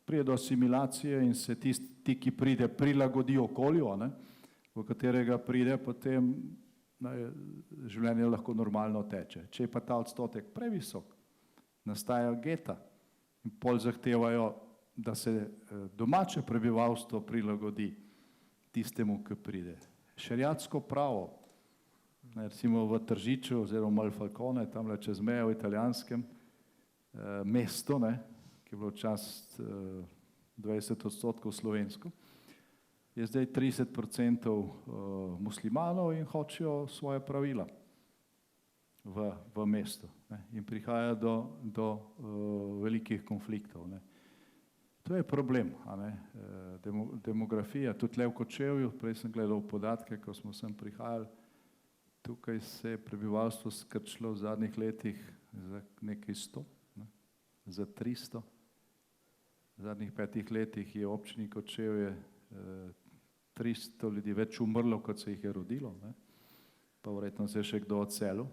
pride do asimilacije in se tisti, ki pride, prilagodi okolju, ne, v katerega pride, potem življenje lahko normalno teče. Če je pa ta odstotek previsok, nastajajo geta in pol zahtevajo, da se domače prebivalstvo prilagodi tistemu, ki pride. Šeriatsko pravo, recimo v Tržiču oziroma Malfalcone, tamle čez mejo v italijanskem mestu, ki je bilo včasih 20% slovensko, je zdaj 30% muslimanov in hočejo svoje pravila v mestu in prihaja do velikih konfliktov. To je problem, demografija, tudi le v Kočevju, prej sem gledal podatke, ko smo sem prihajali, tukaj se je prebivalstvo skrčilo v zadnjih letih za nekaj 100, za 300. V zadnjih 5 letih je v občini Kočevje 300 ljudi več umrlo, kot se jih je rodilo, pa verjetno se je še kdo odselil.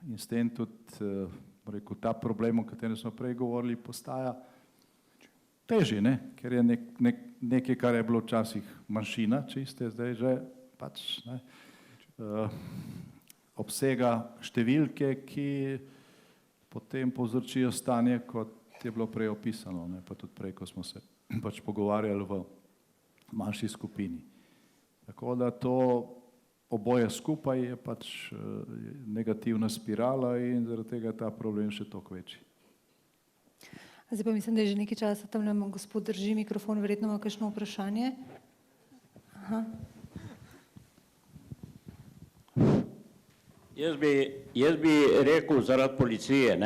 In s tem tudi, rekel, ta problem, o katerem smo prej govorili, postaja težji, ker je nekaj, kar je bilo včasih manjšina, čiste, zdaj že pač obsega številke, ki potem povzročijo stanje, kot je bilo prej opisano, pa tudi prej, ko smo se pač pogovarjali v manjši skupini. Tako da to oboje skupaj je pač negativna spirala in zaradi tega je ta problem še toliko večji. Zdaj pa mislim, da je že nekaj časa tam nam gospod drži mikrofon, verjetno ima kakšno vprašanje. Aha. Jaz bi rekel zaradi policije,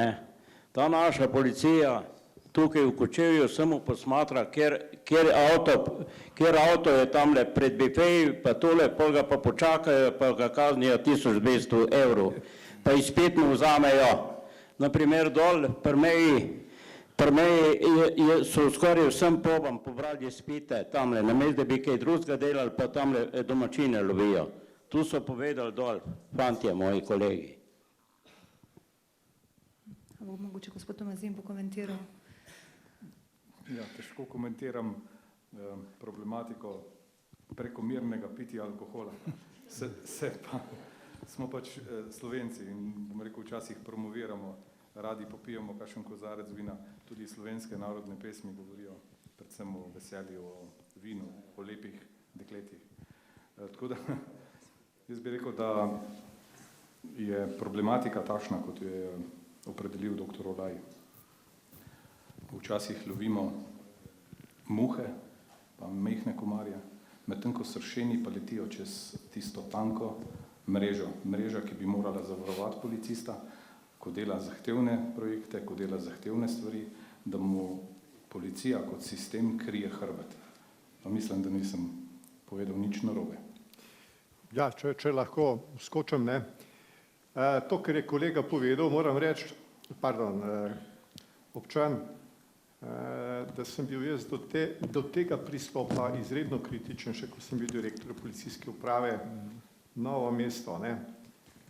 ta naša policija tukaj v Kočevju samo posmatra, kjer avto je tamle pred bifeji, pa tole, pol ga pa počakajo, pa ga kaznijo 1200 evrov, pa izpit mu vzamejo. Naprimer dol, pri meji so skoraj vsem pobam pobrali izpite tamle, namesto da bi kaj drugega delali, pa tamle domačine lovijo. Tu so povedali dol, fantje, moji kolegi. Mogoče gospod Tomazin pokomentiral. Ja, težko komentiram problematiko prekomernega pitja alkohola. Smo pač Slovenci in bom rekel, včasih promoviramo, radi popijemo kakšen kozarec vina, tudi slovenske narodne pesmi govorijo predvsem o veselju, o vinu, o lepih dekletih. Tako da jaz bi rekel, da je problematika takšna, kot jo je opredelil dr. Olaj. Včasih lovimo muhe, pa mehne komarje, medtem ko sršeni pa letijo čez tisto tanko mrežo, ki bi morala zavarovati policista, ko dela zahtevne projekte, ko dela zahtevne stvari, da mu policija kot sistem krije hrbet. Pa mislim, da nisem povedal nič narobe. Ja, če lahko skočim, to, kar je kolega povedal, moram reči, občan, da sem bil jaz do tega pristopa izredno kritičen, še ko sem bil direktor policijske uprave Novo mesto,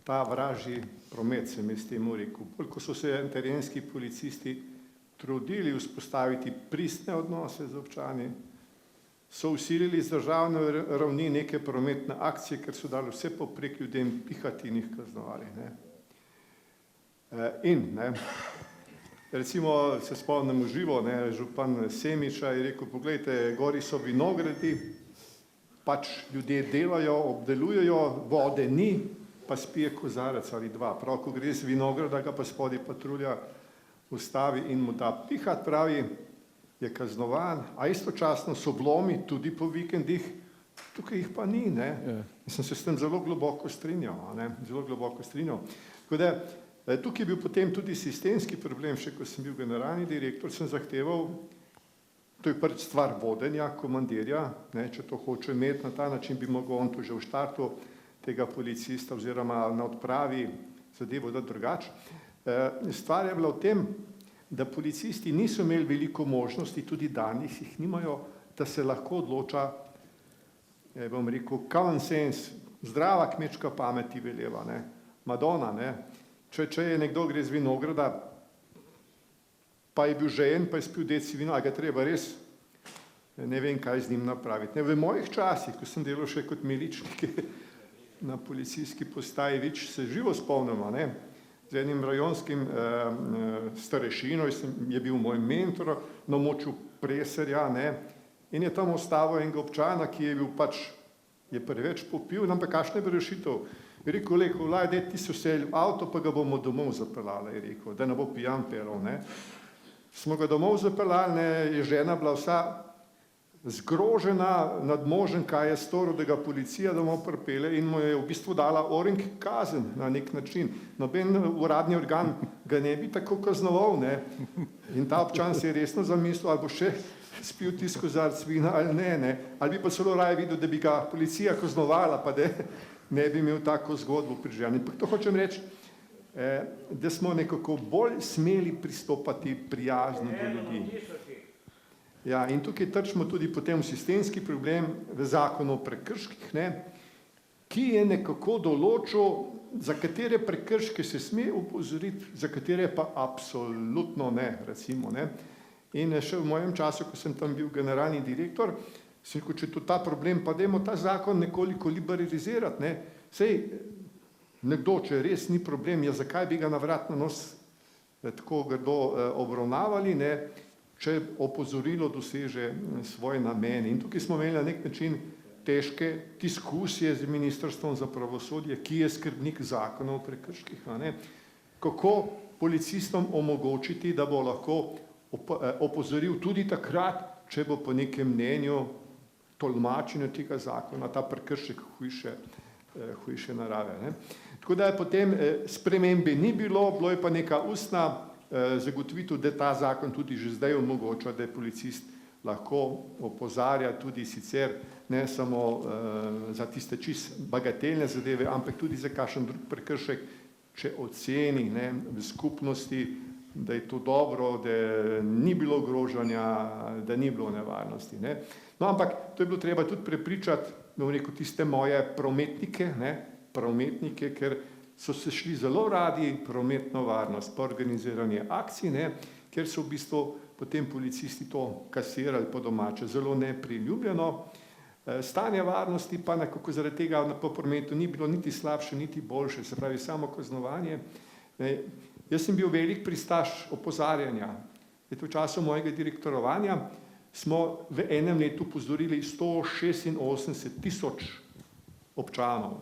ta vražji promet, sem jaz temu rekel. Ko so se terenski policisti trudili vzpostaviti pristne odnose z občani, so vsilili z državne ravni neke prometne akcije, ker so dali vse poprek ljudem pihati in jih kaznovali. Recimo se spomnimo živo, župan Semiča je rekel, poglejte, gori so vinogradi, pač ljudje delajo, obdelujejo, vode ni, pa spije kozarec ali dva. Prav, ko gre z vinograda, ga pa spodaj patrulja ustavi in mu da pihat, pravi, je kaznovan, a istočasno so vlomi tudi po vikendih, tukaj jih pa ni. In sem se s tem zelo globoko strinjal. Tako da, tukaj je bil potem tudi sistemski problem, še ko sem bil generalni direktor, sem zahteval, to je prvič stvar vodenja, komandirja, če to hoče imeti na ta način, bi mogel on tu že v štartu tega policista oziroma na odpravi zadevo dati drugače. Stvar je bila v tem, da policisti niso imeli veliko možnosti, tudi danes jih nimajo, da se lahko odloča, bom rekel, common sense, zdrava kmečka pameti veleva, Madonna, če je nekdo gre z vinograda, pa je bil žejen, pa je spil deci vina, a ga treba res, ne vem, kaj z njim napraviti. Ne, v mojih časih, ko sem delal še kot miličnik na policijski postaji Vič, se živo spomnimo, ne, z enim rajonskim starešino, je bil moj mentor na območju Preserja, ne, in je tam ostavil enega občana, ki je bil pač, je preveč popil, ampak kakšna je rešitev? Je rekel, Olaj, ti so vse v avto, pa ga bomo domov zapeljali, je rekel, da ne bo pijan pelov, ne. Smo ga domov zapeljali, ne, je žena bila vsa zgrožena nad možem, kaj je storil, da ga policija domov pripelje in mu je v bistvu dala orenk kazen na nek način. Noben uradni organ ga ne bi tako kaznoval, ne. In ta občan se je resno zamislil, ali bo še spil tisti kozarec vina ali ne, ali bi pa celo raje videl, da bi ga policija kaznovala, pa da ne bi imel tako zgodbo pri ženi. To hočem reči, da smo nekako bolj smeli pristopati prijazno do ljudi. Ja, in tukaj trčimo tudi potem v sistemski problem v zakonu o prekrških, ne, ki je nekako določil, za katere prekrške se sme opozoriti, za katere pa absolutno ne, recimo, ne. In še v mojem času, ko sem tam bil generalni direktor, sem rekel, če je to ta problem, pa dajmo ta zakon nekoliko liberalizirati, ne. Sej, nekdo, če res ni problem, ja, zakaj bi ga na vrat na nos tako grdo obravnavali, ne, če opozorilo doseže svoj namen. In tukaj smo imeli na nek način težke diskusije z Ministrstvom za pravosodje, ki je skrbnik zakonov o prekrških, ne, kako policistom omogočiti, da bo lahko opozoril tudi takrat, če bo po nekem mnenju tolmačenja tega zakona ta prekršek hujše narave, ne. Tako da potem spremembe ni bilo, bilo je pa neka ustna zagotovitev, da ta zakon tudi že zdaj omogoča, da je policist lahko opozarja tudi sicer ne samo za tiste čist bagatelne zadeve, ampak tudi za kakšen drug prekršek, če oceni, ne, v skupnosti, da je to dobro, da ni bilo ogrožanja, da ni bilo nevarnosti, ne. No, ampak to je bilo treba tudi prepričati, bom rekel, tiste moje prometnike, ne, prometnike, ker so se šli zelo radi prometno varnost, pa organiziranje akcij, ne, ker so v bistvu potem policisti to kasirali po domače, zelo nepriljubljeno. Stanje varnosti pa nekako zaradi tega po prometu ni bilo niti slabše, niti boljše, se pravi samo kaznovanje. Jaz sem bil velik pristaš opozarjanja. V času mojega direktorovanja smo v enem letu upozorili 186.000 občanov.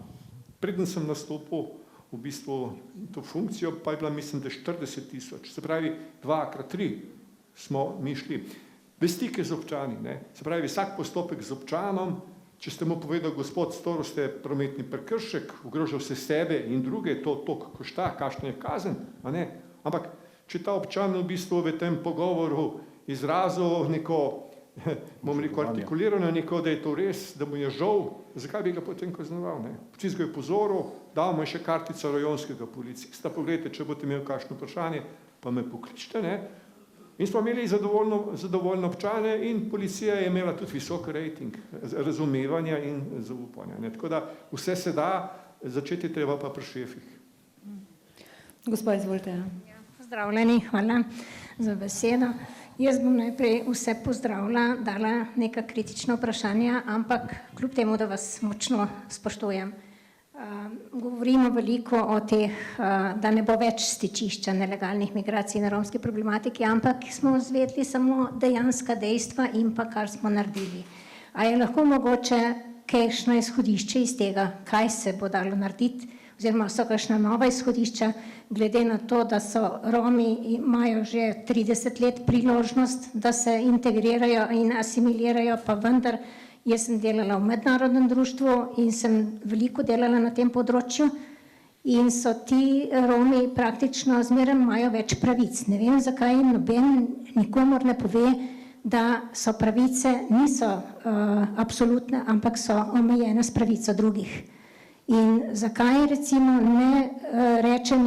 Preden sem nastopil v bistvu to funkcijo, pa je bila, mislim, da 40.000. Se pravi, 2x3 smo mi šli. V stike z občani, ne. Se pravi, vsak postopek z občanom, če ste mu povedal, gospod, storil ste prometni prekršek, ogrožal se sebe in druge, to košta, kakšna je kazen, a ne. Ampak, če ta občan v bistvu v tem pogovoru izrazil neko, bom rekel, artikulirano neko, da je to res, da mu je žal, zakaj bi ga potem kaznoval, ne. Policist ga je pozoril, dal mu je še kartica rajonskega policista, pogledajte, če boste imeli kakšno vprašanje, pa me pokličite, ne. In smo imeli zadovoljne občane in policija je imela tudi visok rejting razumevanja in zaupanja, ne. Tako da vse se da, začeti treba pa pri šefih. Gospa, izvolite. Pozdravljeni, hvala za besedo. Jaz bom najprej vse pozdravila, dala neka kritična vprašanja, ampak kljub temu, da vas močno spoštujem. Govorimo veliko o teh, da ne bo več stičišča nelegalnih migracij na romski problematiki, ampak smo izvedli samo dejanska dejstva in pa kar smo naredili. A je lahko mogoče kakšno izhodišče iz tega, kaj se bo dalo narediti, oziroma so kakšna nova izhodišča, glede na to, da so Romi imajo že 30 let priložnost, da se integrirajo in asimilirajo, pa vendar jaz sem delala v mednarodnem društvu in sem veliko delala na tem področju in so ti Romi praktično zmeraj imajo več pravic. Ne vem, zakaj noben nikomor ne pove, da so pravice niso absolutne, ampak so omejene s pravico drugih. In zakaj recimo ne reče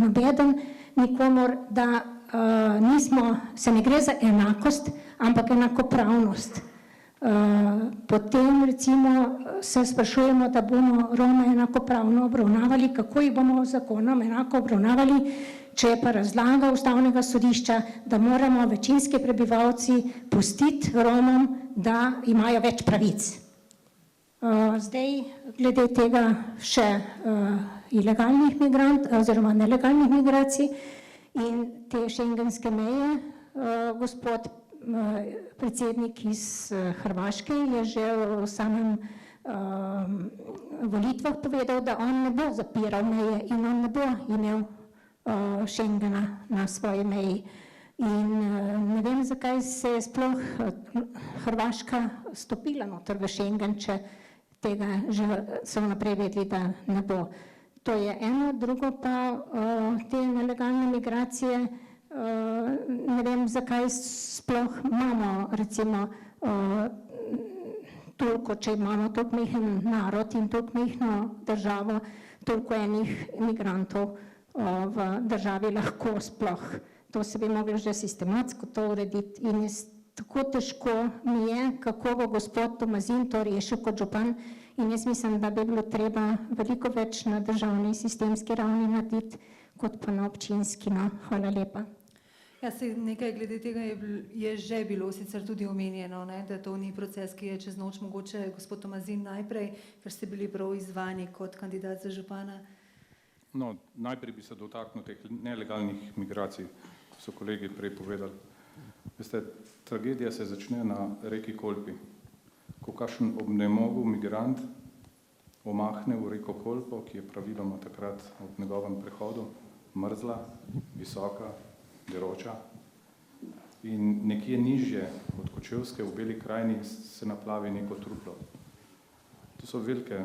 nobeden nikomor, da se ne gre za enakost, ampak enakopravnost. Potem recimo se sprašujemo, da bomo Rome enakopravno obravnavali, kako jih bomo z zakonom enako obravnavali, če je pa razlaga Ustavnega sodišča, da moramo večinski prebivalci pustiti Romom, da imajo več pravic. Zdaj, glede tega še ilegalnih migrantov oziroma nelegalnih migracij in te šengenske meje, gospod predsednik iz Hrvaške je že v samem volitvah povedal, da on ne bo zapiral meje in on ne bo imel Schengena na svoji meji. In ne vem, zakaj se je sploh Hrvaška stopila noter v Schengen, če tega že so naprej vedeli, da ne bo. To je eno, drugo pa te nelegalne migracije, ne vem, zakaj sploh imamo recimo toliko, če imamo toliko majhen narod in toliko majhno državo, toliko enih migrantov v državi lahko sploh. To se bi moglo že sistematsko to urediti in tako težko mi je, kako bo gospod Tomazin to rešil kot župan in jaz mislim, da bi bilo treba veliko več na državni sistemski ravni narediti, kot pa na občinski. No. Hvala lepa. Ja, nekaj glede tega je že bilo sicer tudi omenjeno, ne, da to ni proces, ki je čez noč, mogoče gospod Tomazin najprej, ker ste bili prav izzvani kot kandidat za župana. No, najprej bi se dotaknil teh nelegalnih migracij, so kolegi prej povedali. Veste, tragedija se začne na reki Kolpi. Ko kakšen obnemogel migrant omahne v reko Kolpo, ki je praviloma takrat ob njegovem prehodu mrzla, visoka, deroča in nekje nižje od Kočevske v Beli krajini se naplavi neko truplo. To so velike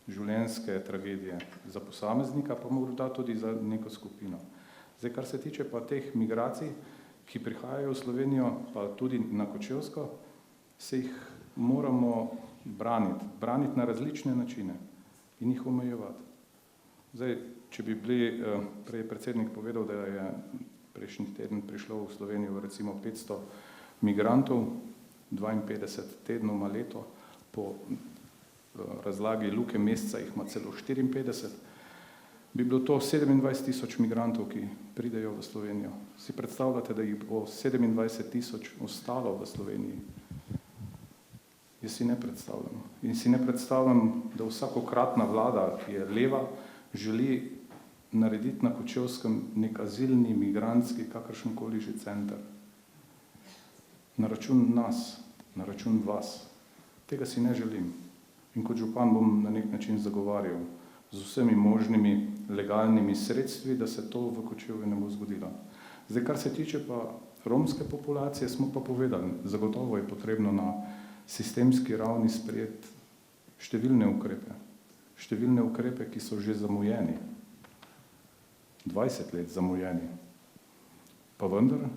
življenjske tragedije za posameznika, pa morda tudi za neko skupino. Zdaj, kar se tiče pa teh migracij, ki prihajajo v Slovenijo, pa tudi na Kočevsko, se jih moramo braniti na različne načine in jih omejevati. Zdaj, če bi bili, prej je predsednik povedal, da je prejšnji teden prišlo v Slovenijo recimo 500 migrantov, 52 tednov na leto, po razlagi Luke Mesca jih ima celo 54, bi bilo to 27 000 migrantov, ki pridejo v Slovenijo. Si predstavljate, da jih bo 27 000 ostalo v Sloveniji? Jaz si ne predstavljam. In si ne predstavljam, da vsakokratna vlada, ki je leva, želi narediti na Kočevskem nek azilni, migrantski, kakršenkoli že center. Na račun nas, na račun vas. Tega si ne želim. In kot župan bom na nek način zagovarjal z vsemi možnimi legalnimi sredstvi, da se to v Kočevju ne bo zgodilo. Zdaj, kar se tiče pa romske populacije, smo pa povedali, zagotovo je potrebno na sistemski ravni sprejeti številne ukrepe, ki so že zamujeni. 20 let zamujeni. Pa vendar,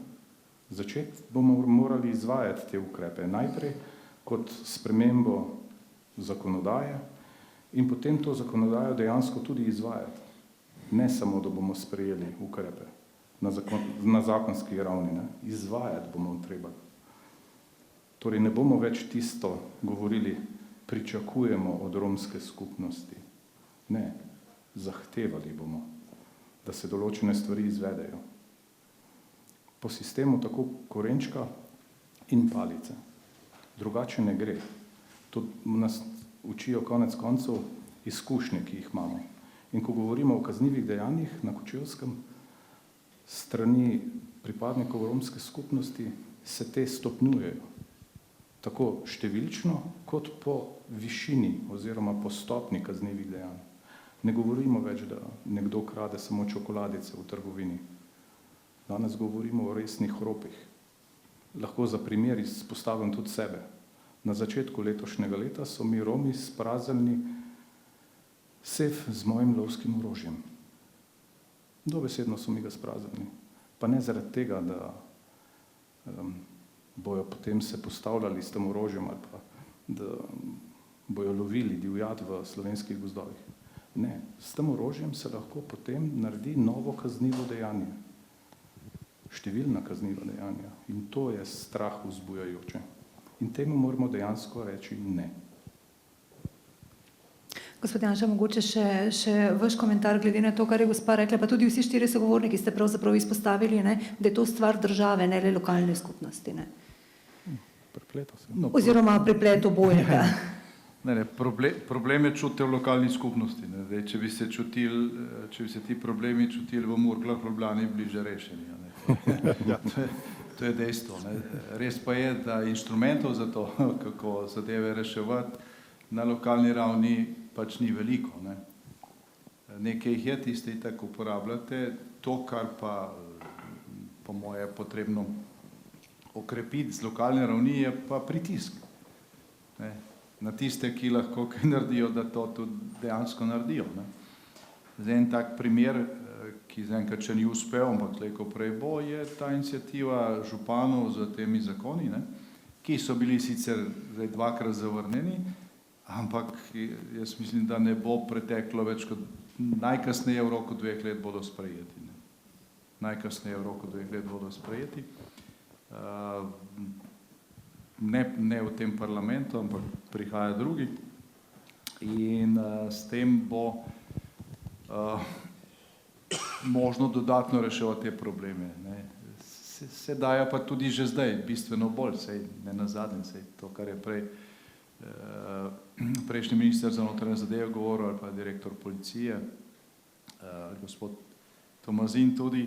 začeti bomo morali izvajati te ukrepe. Najprej kot spremembo zakonodaje in potem to zakonodajo dejansko tudi izvajati. Ne samo, da bomo sprejeli ukrepe na zakonski ravni, ne? Izvajati bomo treba. Torej ne bomo več tisto govorili, pričakujemo od romske skupnosti. Ne, zahtevali bomo, da se določene stvari izvedejo. Po sistemu tako korenčka in palice. Drugače ne gre. To nas učijo konec koncev izkušnje, ki jih imamo. In ko govorimo o kaznivih dejanjih na Kočevskem, strani pripadnikov romske skupnosti se te stopnjujejo. Tako številčno, kot po višini oziroma po stopni kaznivih dejanj. Ne govorimo več, da nekdo krade samo čokoladice v trgovini. Danes govorimo o resnih ropih. Lahko za primer izpostavim tudi sebe. Na začetku letošnjega leta so mi Romi spraznili sef z mojim lovskim orožjem. Dobesedno so mi ga spraznili. Pa ne zaradi tega, da bojo potem se postavljali s tem orožjem ali pa da bojo lovili divjad v slovenskih gozdovih. Ne, s tem orožjem se lahko potem naredi novo kaznivo dejanje. Številna kazniva dejanja. In to je strah vzbujajoče. In temu moramo dejansko reči ne. Gospod Janša, mogoče še vaš komentar glede na to, kar je gospa rekla, pa tudi vsi 4 sogovorniki ste pravzaprav izpostavili, ne, da je to stvar države, ne le lokalne skupnosti. Ne. Oziroma preplet obojega. Problem je čutil v lokalni skupnosti. Ne. Zdaj, če bi se ti problemi čutili v Murglah, v Ljubljani, bliže rešeni. Ne. To je dejstvo. Ne. Res pa je, da inštrumentov za to, kako zadeve reševati, na lokalni ravni pač ni veliko. Ne. Nekaj jih je, tiste tako uporabljate, to, kar pa po moje je potrebno okrepiti z lokalne ravni, je pa pritisk. Ne. Na tiste, ki lahko kaj naredijo, da to tudi dejansko naredijo. Ne. Zdaj en tak primer, ki zaenkrat še ni uspel, ampak slejko prej bo, je ta iniciativa županov z temi zakoni, ne, ki so bili sicer zdaj 2-krat zavrnjeni, ampak jaz mislim, da ne bo preteklo več kot najkasneje v roku 2 let bodo sprejeti. Ne. Najkasneje v roku 2 let bodo sprejeti. Ne v tem parlamentu, ampak prihaja drugi. In s tem bo možno dodatno reševati te probleme. Ne. Se dajo pa tudi že zdaj, bistveno bolj, sej ne nazadnje, sej to, kar je prejšnji minister za notranje zadeve govoril, ali pa direktor policije, gospod Tomazin tudi,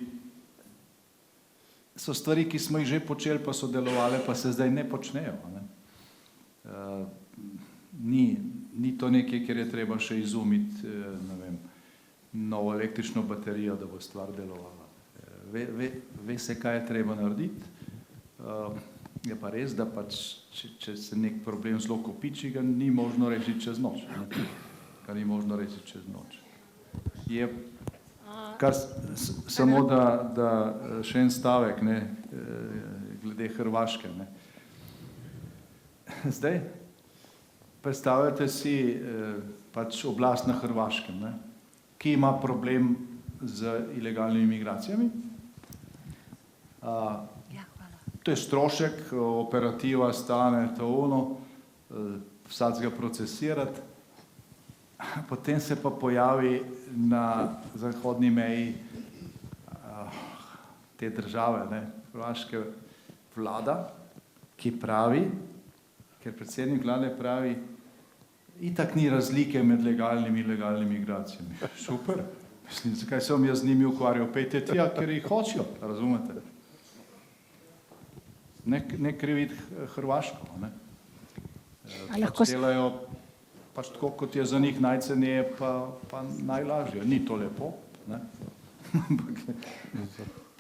so stvari, ki smo jih že počeli, pa so delovale, pa se zdaj ne počnejo. Ne. Ni to nekaj, kjer je treba še izumiti, ne vem, novo električno baterijo, da bo stvar delovala. Ve se, kaj je treba narediti. Je pa res, da pač, če se nek problem zelo kopiči, ga ni možno rešiti čez noč. Ga ni možno rešiti čez noč. Je samo da še en stavek, ne, glede Hrvaške. Ne. Zdaj, predstavljate si pač oblast na Hrvaškem, ne, ki ima problem z ilegalnimi migracijami. To je strošek, operativa stane to ono, vsak ga procesirati. Potem se pa pojavi na zahodni meji te države, ne, hrvaške vlada, ki pravi, ker predsednik vlade pravi, itak ni razlike med legalnimi in ilegalnimi migracijami. Super. Mislim, zakaj sem jaz z njimi ukvarjal? Pejte tja, ker jih hočijo, razumete? Ne kriviti Hrvaško. Ne. Pač delajo pač tako, kot je za njih najceneje, pa najlažje. Ni to lepo. Ne.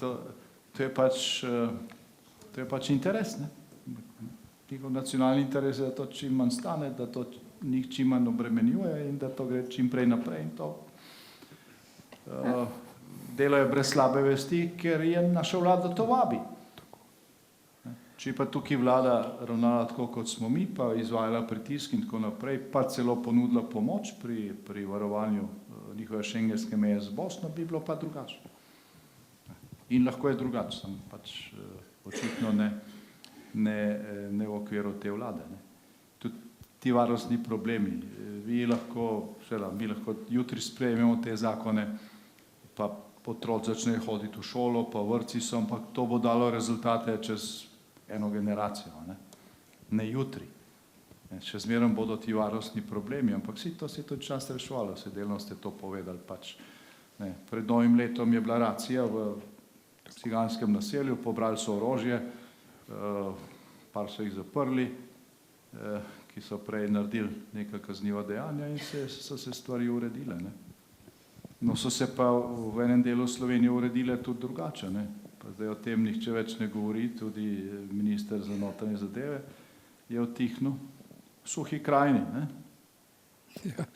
To je pač interes. Ne. Njihov nacionalni interes je, da to čim manj stane, da to njih čim manj obremenjuje in da to gre čim prej naprej. In to delajo brez slabe vesti, ker je naša vlada to vabi. Če pa tukaj vlada ravnala tako, kot smo mi, pa izvajala pritisk in tako naprej, pa celo ponudila pomoč pri varovanju njihove šengenske meje z Bosno, bi bilo pa drugače. In lahko je drugače, sem pač očitno ne v okviru te vlade. Ne. Tudi ti varnostni problemi. Mi lahko jutri sprejmemo te zakone, pa otroci začnejo hoditi v šolo, pa vrtci so, ampak to bo dalo rezultate čez eno generacijo, ne jutri. Še zmeraj bodo ti varnostni problemi, ampak to se je tudi čas reševalo, se delno ste to povedali. Pač, ne. Pred novim letom je bila racija v ciganskem naselju, pobrali so orožje, par so jih zaprli, ki so prej naredili neka kazniva dejanja in so se stvari uredile. Ne. No, so se pa v enem delu Slovenije uredile tudi drugače. Ne. Pa zdaj o tem nihče več ne govori, tudi minister za notranje zadeve je utihnil. Suhi krajini. Ne?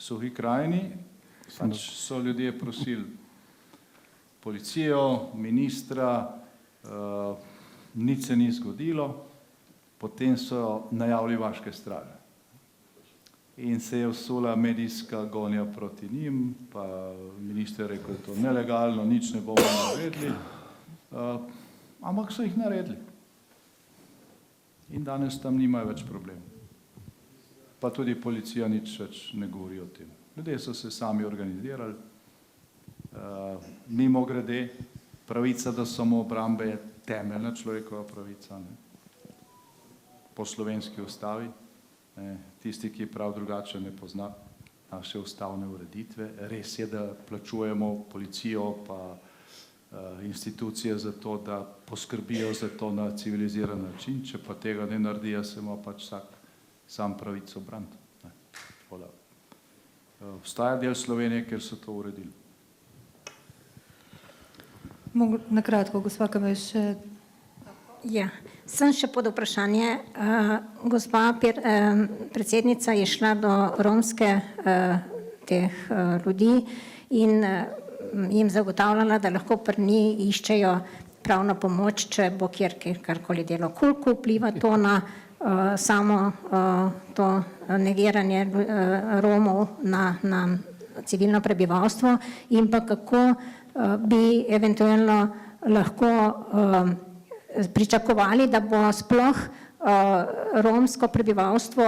Suhi krajini, pač so ljudje prosili policijo, ministra, nič se ni zgodilo, potem so najavili vaške straže. In se je vsula medijska gonja proti njim, pa minister je rekel, da je to nelegalno, nič ne bomo naredili. Ampak so jih naredili. In danes tam nimajo več problemov. Pa tudi policija nič več ne govori o tem. Ljudje so se sami organizirali. Mimogrede, pravica do samoobrambe je temeljna človekova pravica, ne? Po slovenski ustavi. Tisti, ki prav drugače ne pozna naše ustavne ureditve. Res je, da plačujemo policijo pa institucije za to, da poskrbijo za to na civiliziran način, če pa tega ne naredijo, se ima pač vsak sam pravico braniti. Obstaja del Slovenije, kjer so to uredili. Na kratko, gospa Kameš. Ja, sem še pod vprašanje. Gospa predsednica je šla do romske teh ljudi in jim zagotavljala, da lahko pri njih iščejo pravno pomoč, če bo kjer karkoli delo. Koliko vpliva to na samo to negiranje Romov na civilno prebivalstvo in pa kako bi eventualno lahko pričakovali, da bo sploh romsko prebivalstvo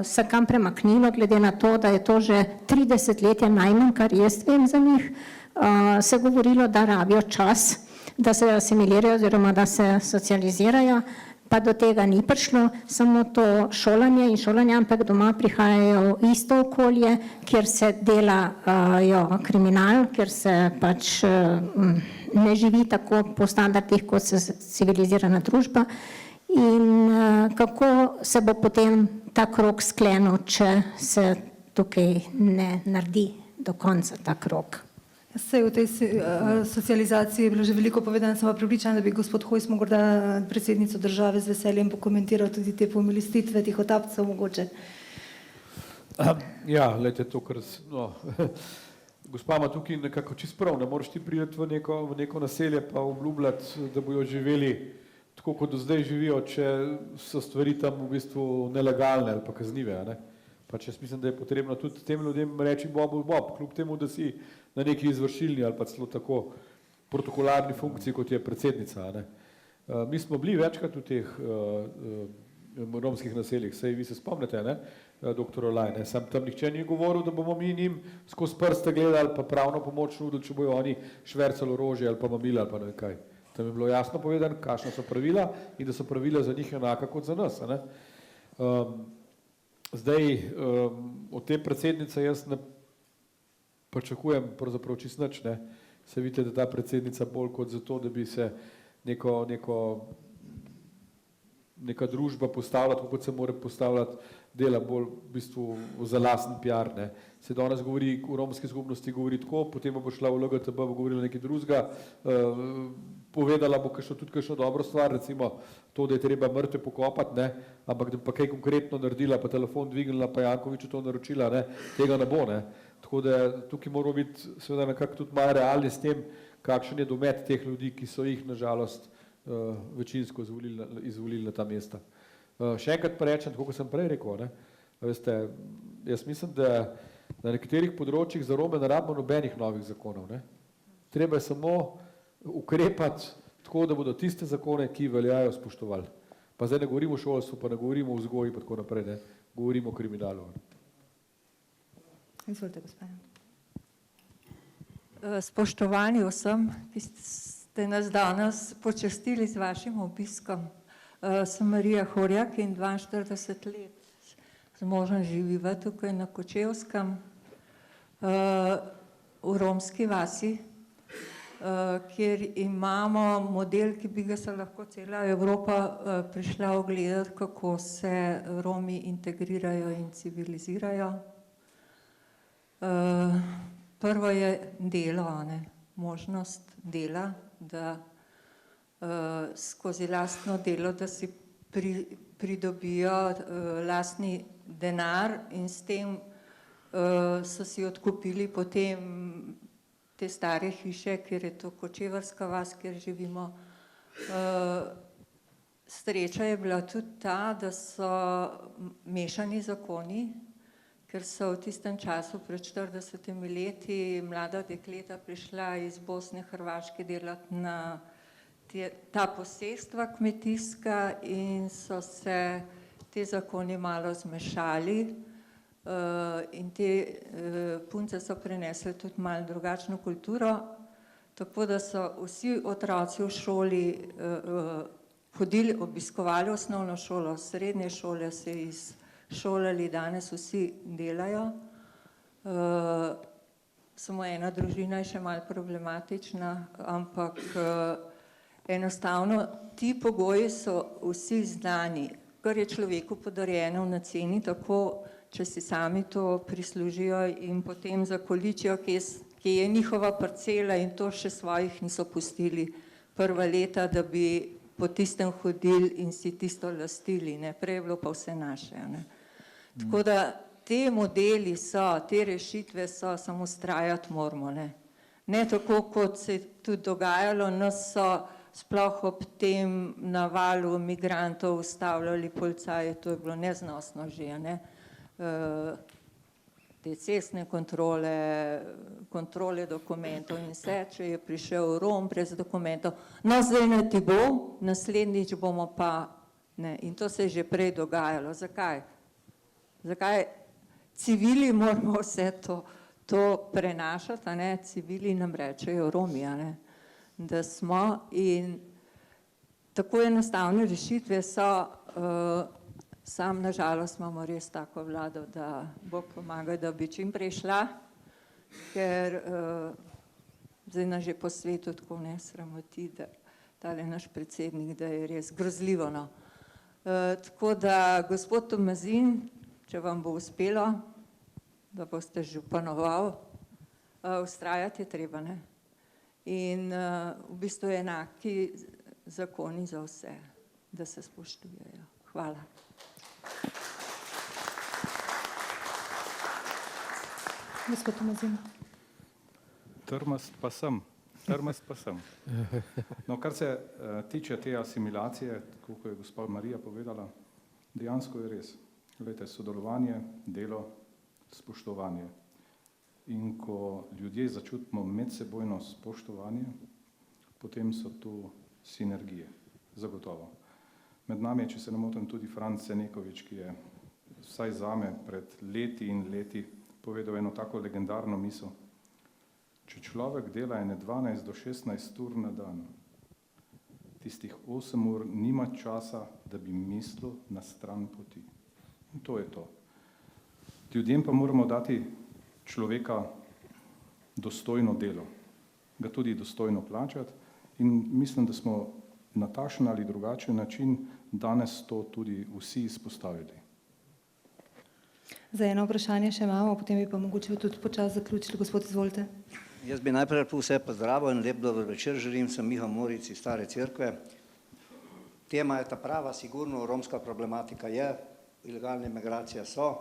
se kam premaknilo, glede na to, da je to že 30 let najmanj, kar jaz vem za njih, se govorilo, da rabijo čas, da se asimilirajo oziroma da se socializirajo, pa do tega ni prišlo, samo to šolanje in šolanje, ampak doma prihajajo v isto okolje, kjer se delajo kriminal, kjer se pač ne živi tako po standardih, kot se civilizirana družba. In kako se bo potem ta krog sklenil, če se tukaj ne naredi do konca ta krog? Saj v tej socializaciji je bilo že veliko povedano, sem pa prepričana, da bi gospod Hojs morda predsednico države z veseljem pokomentiral tudi te pomilostitve tihotapcev mogoče. Ja, glejte, to, kar gospa ima tukaj nekako čist prav, ne moreš ti priti v neko naselje pa obljubljati, da bojo živeli tako, kot do zdaj živijo, če so stvari tam v bistvu nelegalne ali pa kaznive, ne? Pač jaz mislim, da je potrebno tudi tem ljudem reči Bob, kljub temu, da si na neki izvršilni ali pa celo tako protokolarni funkciji, kot je predsednica, ne? Mi smo bili večkrat v teh romskih naseljih, saj vi se spomnite, ne, doktor Olaj, ne, sam tam nihče ni govoril, da bomo mi njim skozi prste gledali pa pravno pomoč nudili, če bojo oni švercali orožje ali pa mamila ali pa ne vem kaj. Tam je bilo jasno povedano, kakšna so pravila in da so pravila za njih enaka kot za nas, ne. Zdaj, od te predsednice jaz ne pričakujem pravzaprav čist nič, ne. Se vidite, da ta predsednica bolj kot za to, da bi se neka družba postavila, tako kot se mora postavljati, dela bolj v bistvu za lasten PR, ne. Se danes govori, v romski skupnosti govori tako, potem bo šla v LGTB, bo govorila nekaj drugega, povedala bo tudi kakšno dobro stvar, recimo to, da je treba mrtve pokopati, ne, ampak da pa kaj konkretno naredila, pa telefon dvignila, pa Jankoviću to naročila, ne, tega ne bo, ne. Tako da tukaj moramo biti seveda nekako tudi malo realni s tem, kakšen je domet teh ljudi, ki so jih nažalost večinsko izvolili na ta mesta. Še enkrat pa rečem, tako kot sem prej rekel, ne, veste, jaz mislim, da na nekaterih področjih za Rome ne rabimo nobenih novih zakonov, ne. Treba je samo ukrepati tako, da bodo tiste zakone, ki veljajo, spoštovali. Pa zdaj ne govorimo o šolstvu, pa ne govorimo o vzgoji, pa tako naprej, ne. Govorimo o kriminalu. Izvolite, gospod. Spoštovani vsem, ki ste nas danes počastili z vašim obiskom. Sem Marija Horjak in 42 let z možem živiva tukaj na Kočevskem, v romski vasi, kjer imamo model, ki bi ga se lahko cela Evropa prišla ogledati, kako se Romi integrirajo in civilizirajo. Prvo je delo, možnost dela, da skozi lastno delo, da si pridobijo lastni denar in s tem so si odkupili potem te stare hiše, kjer je to kočevarska vas, kjer živimo. Sreča je bila tudi ta, da so mešani zakoni, ker so v tistem času pred 40 leti mlada dekleta prišla iz Bosne, Hrvaške delati na ta posestva kmetijska in so se te zakoni malo zmešali. in te punce so prenesle tudi malo drugačno kulturo, tako da so vsi otroci v šoli hodili, obiskovali osnovno šolo, srednje šole se izšolali, danes vsi delajo. Samo ena družina je še malo problematična, ampak enostavno ti pogoji so vsi znani, kar je človeku podarjeno na ceni, tako če si sami to prislužijo in potem zakoličijo, kje je njihova parcela in to še svojih niso pustili prva leta, da bi po tistem hodili in si tisto lastili, ne, prej je bilo pa vse naše, ne. Tako da te modeli so, te rešitve so, samo vztrajati moramo, ne. Ne tako, kot se je tudi dogajalo, nas so sploh ob tem navalu migrantov ustavljali policaji, to je bilo neznosno že, ne. Te cestne kontrole, kontrole dokumentov in vse, če je prišel Rom brez dokumentov, no zdaj ne ti bo, naslednjič bomo pa, ne, in to se je že prej dogajalo. Zakaj? Zakaj civili moramo vse to prenašati, a ne, civili nam rečejo Romi, a ne, da smo in tako enostavne rešitve so, sam nažalost imamo res tako vlado, da Bog pomaga, da bi čim prej šla, ker zdaj nas že po svetu tako ne sramoti, da tale naš predsednik, da je res grozljivo, no. Tako da, gospod Tomazin, če vam bo uspelo, da boste županoval, vztrajati je treba, ne. In v bistvu enaki zakoni za vse, da se spoštujejo. Hvala. Gospod Tomazin. Trmast pa sem. No, kar se tiče te asimilacije, tako kot je gospa Marija povedala, dejansko je res. Glejte, sodelovanje, delo, spoštovanje. In ko ljudje začutimo medsebojno spoštovanje, potem so tu sinergije, zagotovo. Med nami je, če se ne motim, tudi Franc Senekovič, ki je vsaj zame pred leti in leti povedal eno tako legendarno misel. Če človek dela ene 12 do 16 ur na dan, tistih 8 ur nima časa, da bi mislil na stran poti. In to je to. Ljudem pa moramo dati človeka dostojno delo, ga tudi dostojno plačati in mislim, da smo na takšen ali drugačen način danes to tudi vsi izpostavili. Za eno vprašanje še imamo, potem bi pa mogoče tudi počasi zaključili. Gospod, izvolite. Jaz bi najprej vse pozdravil in lep dober večer želim, sem Miha Moric iz Stare Cerkve. Tema je ta prava, sigurno romska problematika je, ilegalne migracije so,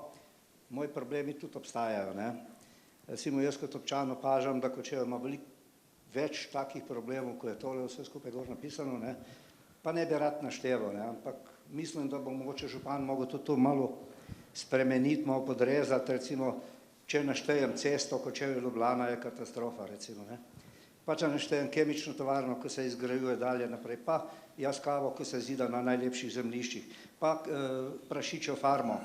moji problemi tudi obstajajo, ne. Recimo jaz kot občan opažam, da Kočevje ima veliko več takih problemov, ko je tole vse skupaj gor napisano, ne, pa ne bi rad našteval, ne, ampak mislim, da bo mogoče župan mogel tudi to malo spremeniti, malo podrezati, recimo, če naštejem cesto Kočevje Ljubljana, je katastrofa, recimo, ne. Pa če naštejem kemično tovarno, ko se izgrajuje dalje naprej, pa Jaskavo, ko se zida na najlepših zemljiščih, pa Prašičjo farmo,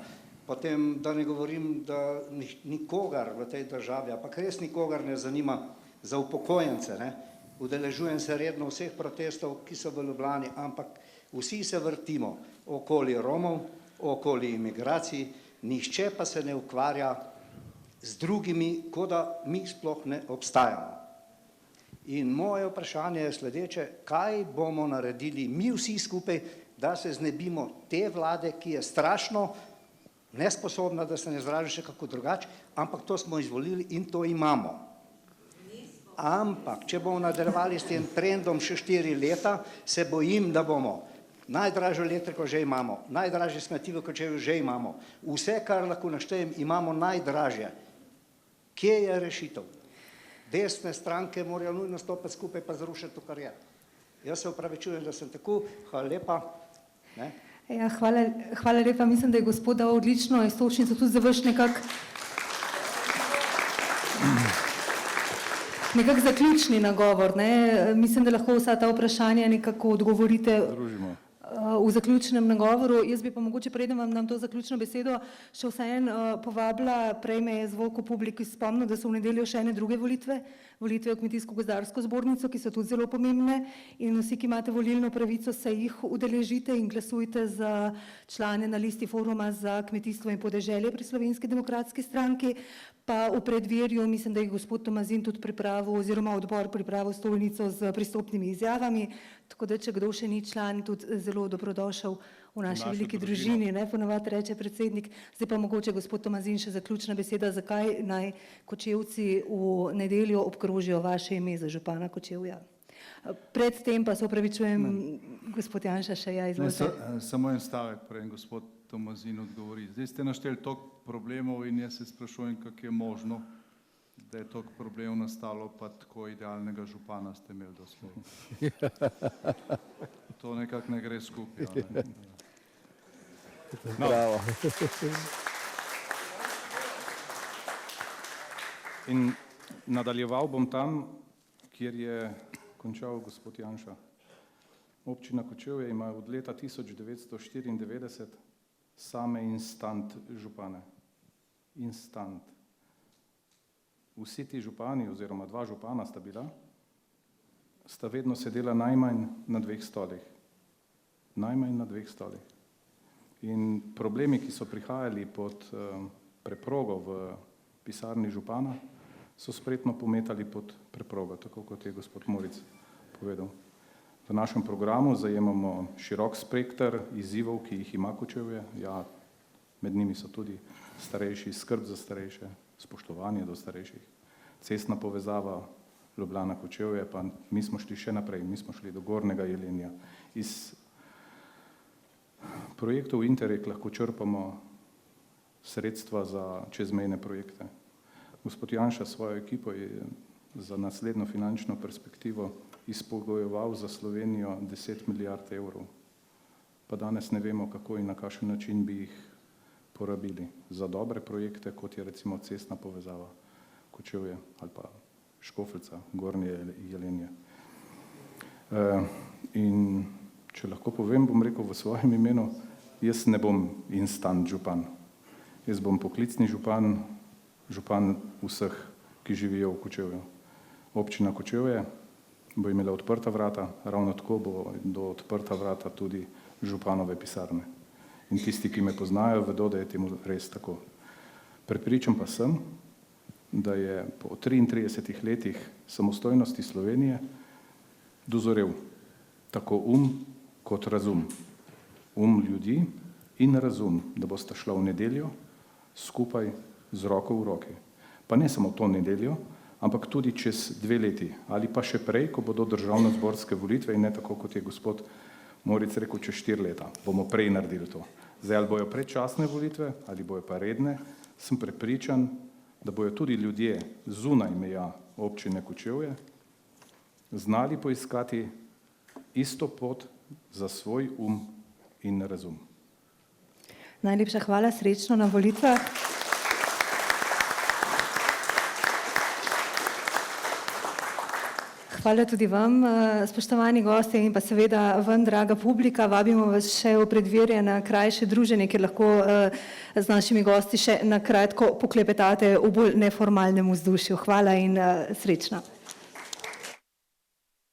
potem, da ne govorim, da nikogar v tej državi, ampak res nikogar ne zanima za upokojence, ne. Udeležujem se redno vseh protestov, ki so v Ljubljani, ampak vsi se vrtimo okoli Romov, okoli imigracij, nihče pa se ne ukvarja z drugimi, kot da mi sploh ne obstajamo. In moje vprašanje je sledeče, kaj bomo naredili mi vsi skupaj, da se znebimo te vlade, ki je strašno nesposobna, da se ne izraža še kako drugače, ampak to smo izvolili in to imamo. Ampak, če bomo nadaljevali s tem trendom še 4 leta, se bojim, da bomo najdražjo elektriko že imamo, najdražje smeti v Kočevju že imamo, vse, kar lahko naštejem, imamo najdražje. Kje je rešitev? Desne stranke morajo nujno stopiti skupaj pa zrušiti to, kar je. Jaz se opravičujem, da sem tako, hvala lepa. Ne? Ja, hvala lepa, mislim, da je gospod dal odlično iztočnico tudi za vaš nekak zaključni nagovor, ne. Mislim, da lahko vsa ta vprašanja nekako odgovorite. v zaključnem nagovoru. Jaz bi pa mogoče, preden vam dam to zaključno besedo, še vseeno povabila, prej me je zvok v publiki spomnil, da so v nedeljo še ene druge volitve v Kmetijsko-gozdarsko zbornico, ki so tudi zelo pomembne in vsi, ki imate volilno pravico, se jih udeležite in glasujte za člane na listi Foruma za kmetijstvo in podeželje pri Slovenski demokratski stranki. Pa v predvirju, mislim, da je gospod Tomazin tudi pripravil oziroma odbor pripravil stojnico z pristopnimi izjavami, tako da če kdo še ni član, tudi zelo dobrodošel v naši veliki družini, ne, ponavadi reče predsednik. Zdaj pa mogoče gospod Tomazin še zaključna beseda, zakaj naj Kočevci v nedeljo obkrožijo vaše ime za župana Kočevja. Predtem pa se opravičujem, gospod Janša še izvolite. Samo en stavek, prej gospod Tomazin odgovori. Zdaj ste našteli toliko problemov in jaz se sprašujem, kako je možno, da je toliko problemov nastalo, pa tako idealnega župana ste imeli doslej. To nekako ne gre skupaj. No. In nadaljeval bom tam, kjer je končal gospod Janša. Občina Kočevje ima od leta 1994 same instant župane. Instant. Vsi ti župani, oziroma dva župana sta bila, sta vedno sedela najmanj na 2 stolih. Najmanj na 2 stolih. In problemi, ki so prihajali pod preprogo v pisarni župana, so spretno pometali pod preprogo, tako kot je gospod Moric povedal. V našem programu zajemamo širok spekter izzivov, ki jih ima Kočevje. Ja, med njimi so tudi starejši, skrb za starejše, spoštovanje do starejših, cestna povezava Ljubljana-Kočevje, pa mi smo šli še naprej, mi smo šli do Gornjega Jelenja. Iz projektov Interreg lahko črpamo sredstva za čezmejne projekte. Gospod Janša svojo ekipo je za naslednjo finančno perspektivo izpogojeval za Slovenijo 10 milijard evrov. Pa danes ne vemo, kako in na kakšen način bi jih porabili za dobre projekte, kot je recimo cestna povezava Kočevje ali pa Škofljica, Gornje Jelenje. In če lahko povem, bom rekel v svojem imenu, jaz ne bom instant župan. Jaz bom poklicni župan, župan vseh, ki živijo v Kočevju. Občina Kočevje bo imela odprta vrata, ravno tako bo do odprta vrata tudi županove pisarne. In tisti, ki me poznajo, vedo, da je temu res tako. Prepričan pa sem, da je po 33 letih samostojnosti Slovenije dozorel tako kot razum. Ljudi in razum, da bosta šla v nedeljo skupaj z roko v roki. Pa ne samo to nedeljo, ampak tudi čez 2 leti ali pa še prej, ko bodo državno-zborske volitve in ne tako, kot je gospod Moric rekel, čez 4 leta. Bomo prej naredili to. Zdaj, ali bojo predčasne volitve ali bojo pa redne, sem prepričan, da bojo tudi ljudje zunaj meja občine Kočevje znali poiskati isto pot za svoj in razum. Najlepša hvala, srečno na volitvah. Hvala tudi vam, spoštovani gostje in pa seveda vam, draga publika. Vabimo vas še v predvirje na krajše druženje, kjer lahko z našimi gosti še na kratko poklepetate v bolj neformalnem vzdušju. Hvala in srečno.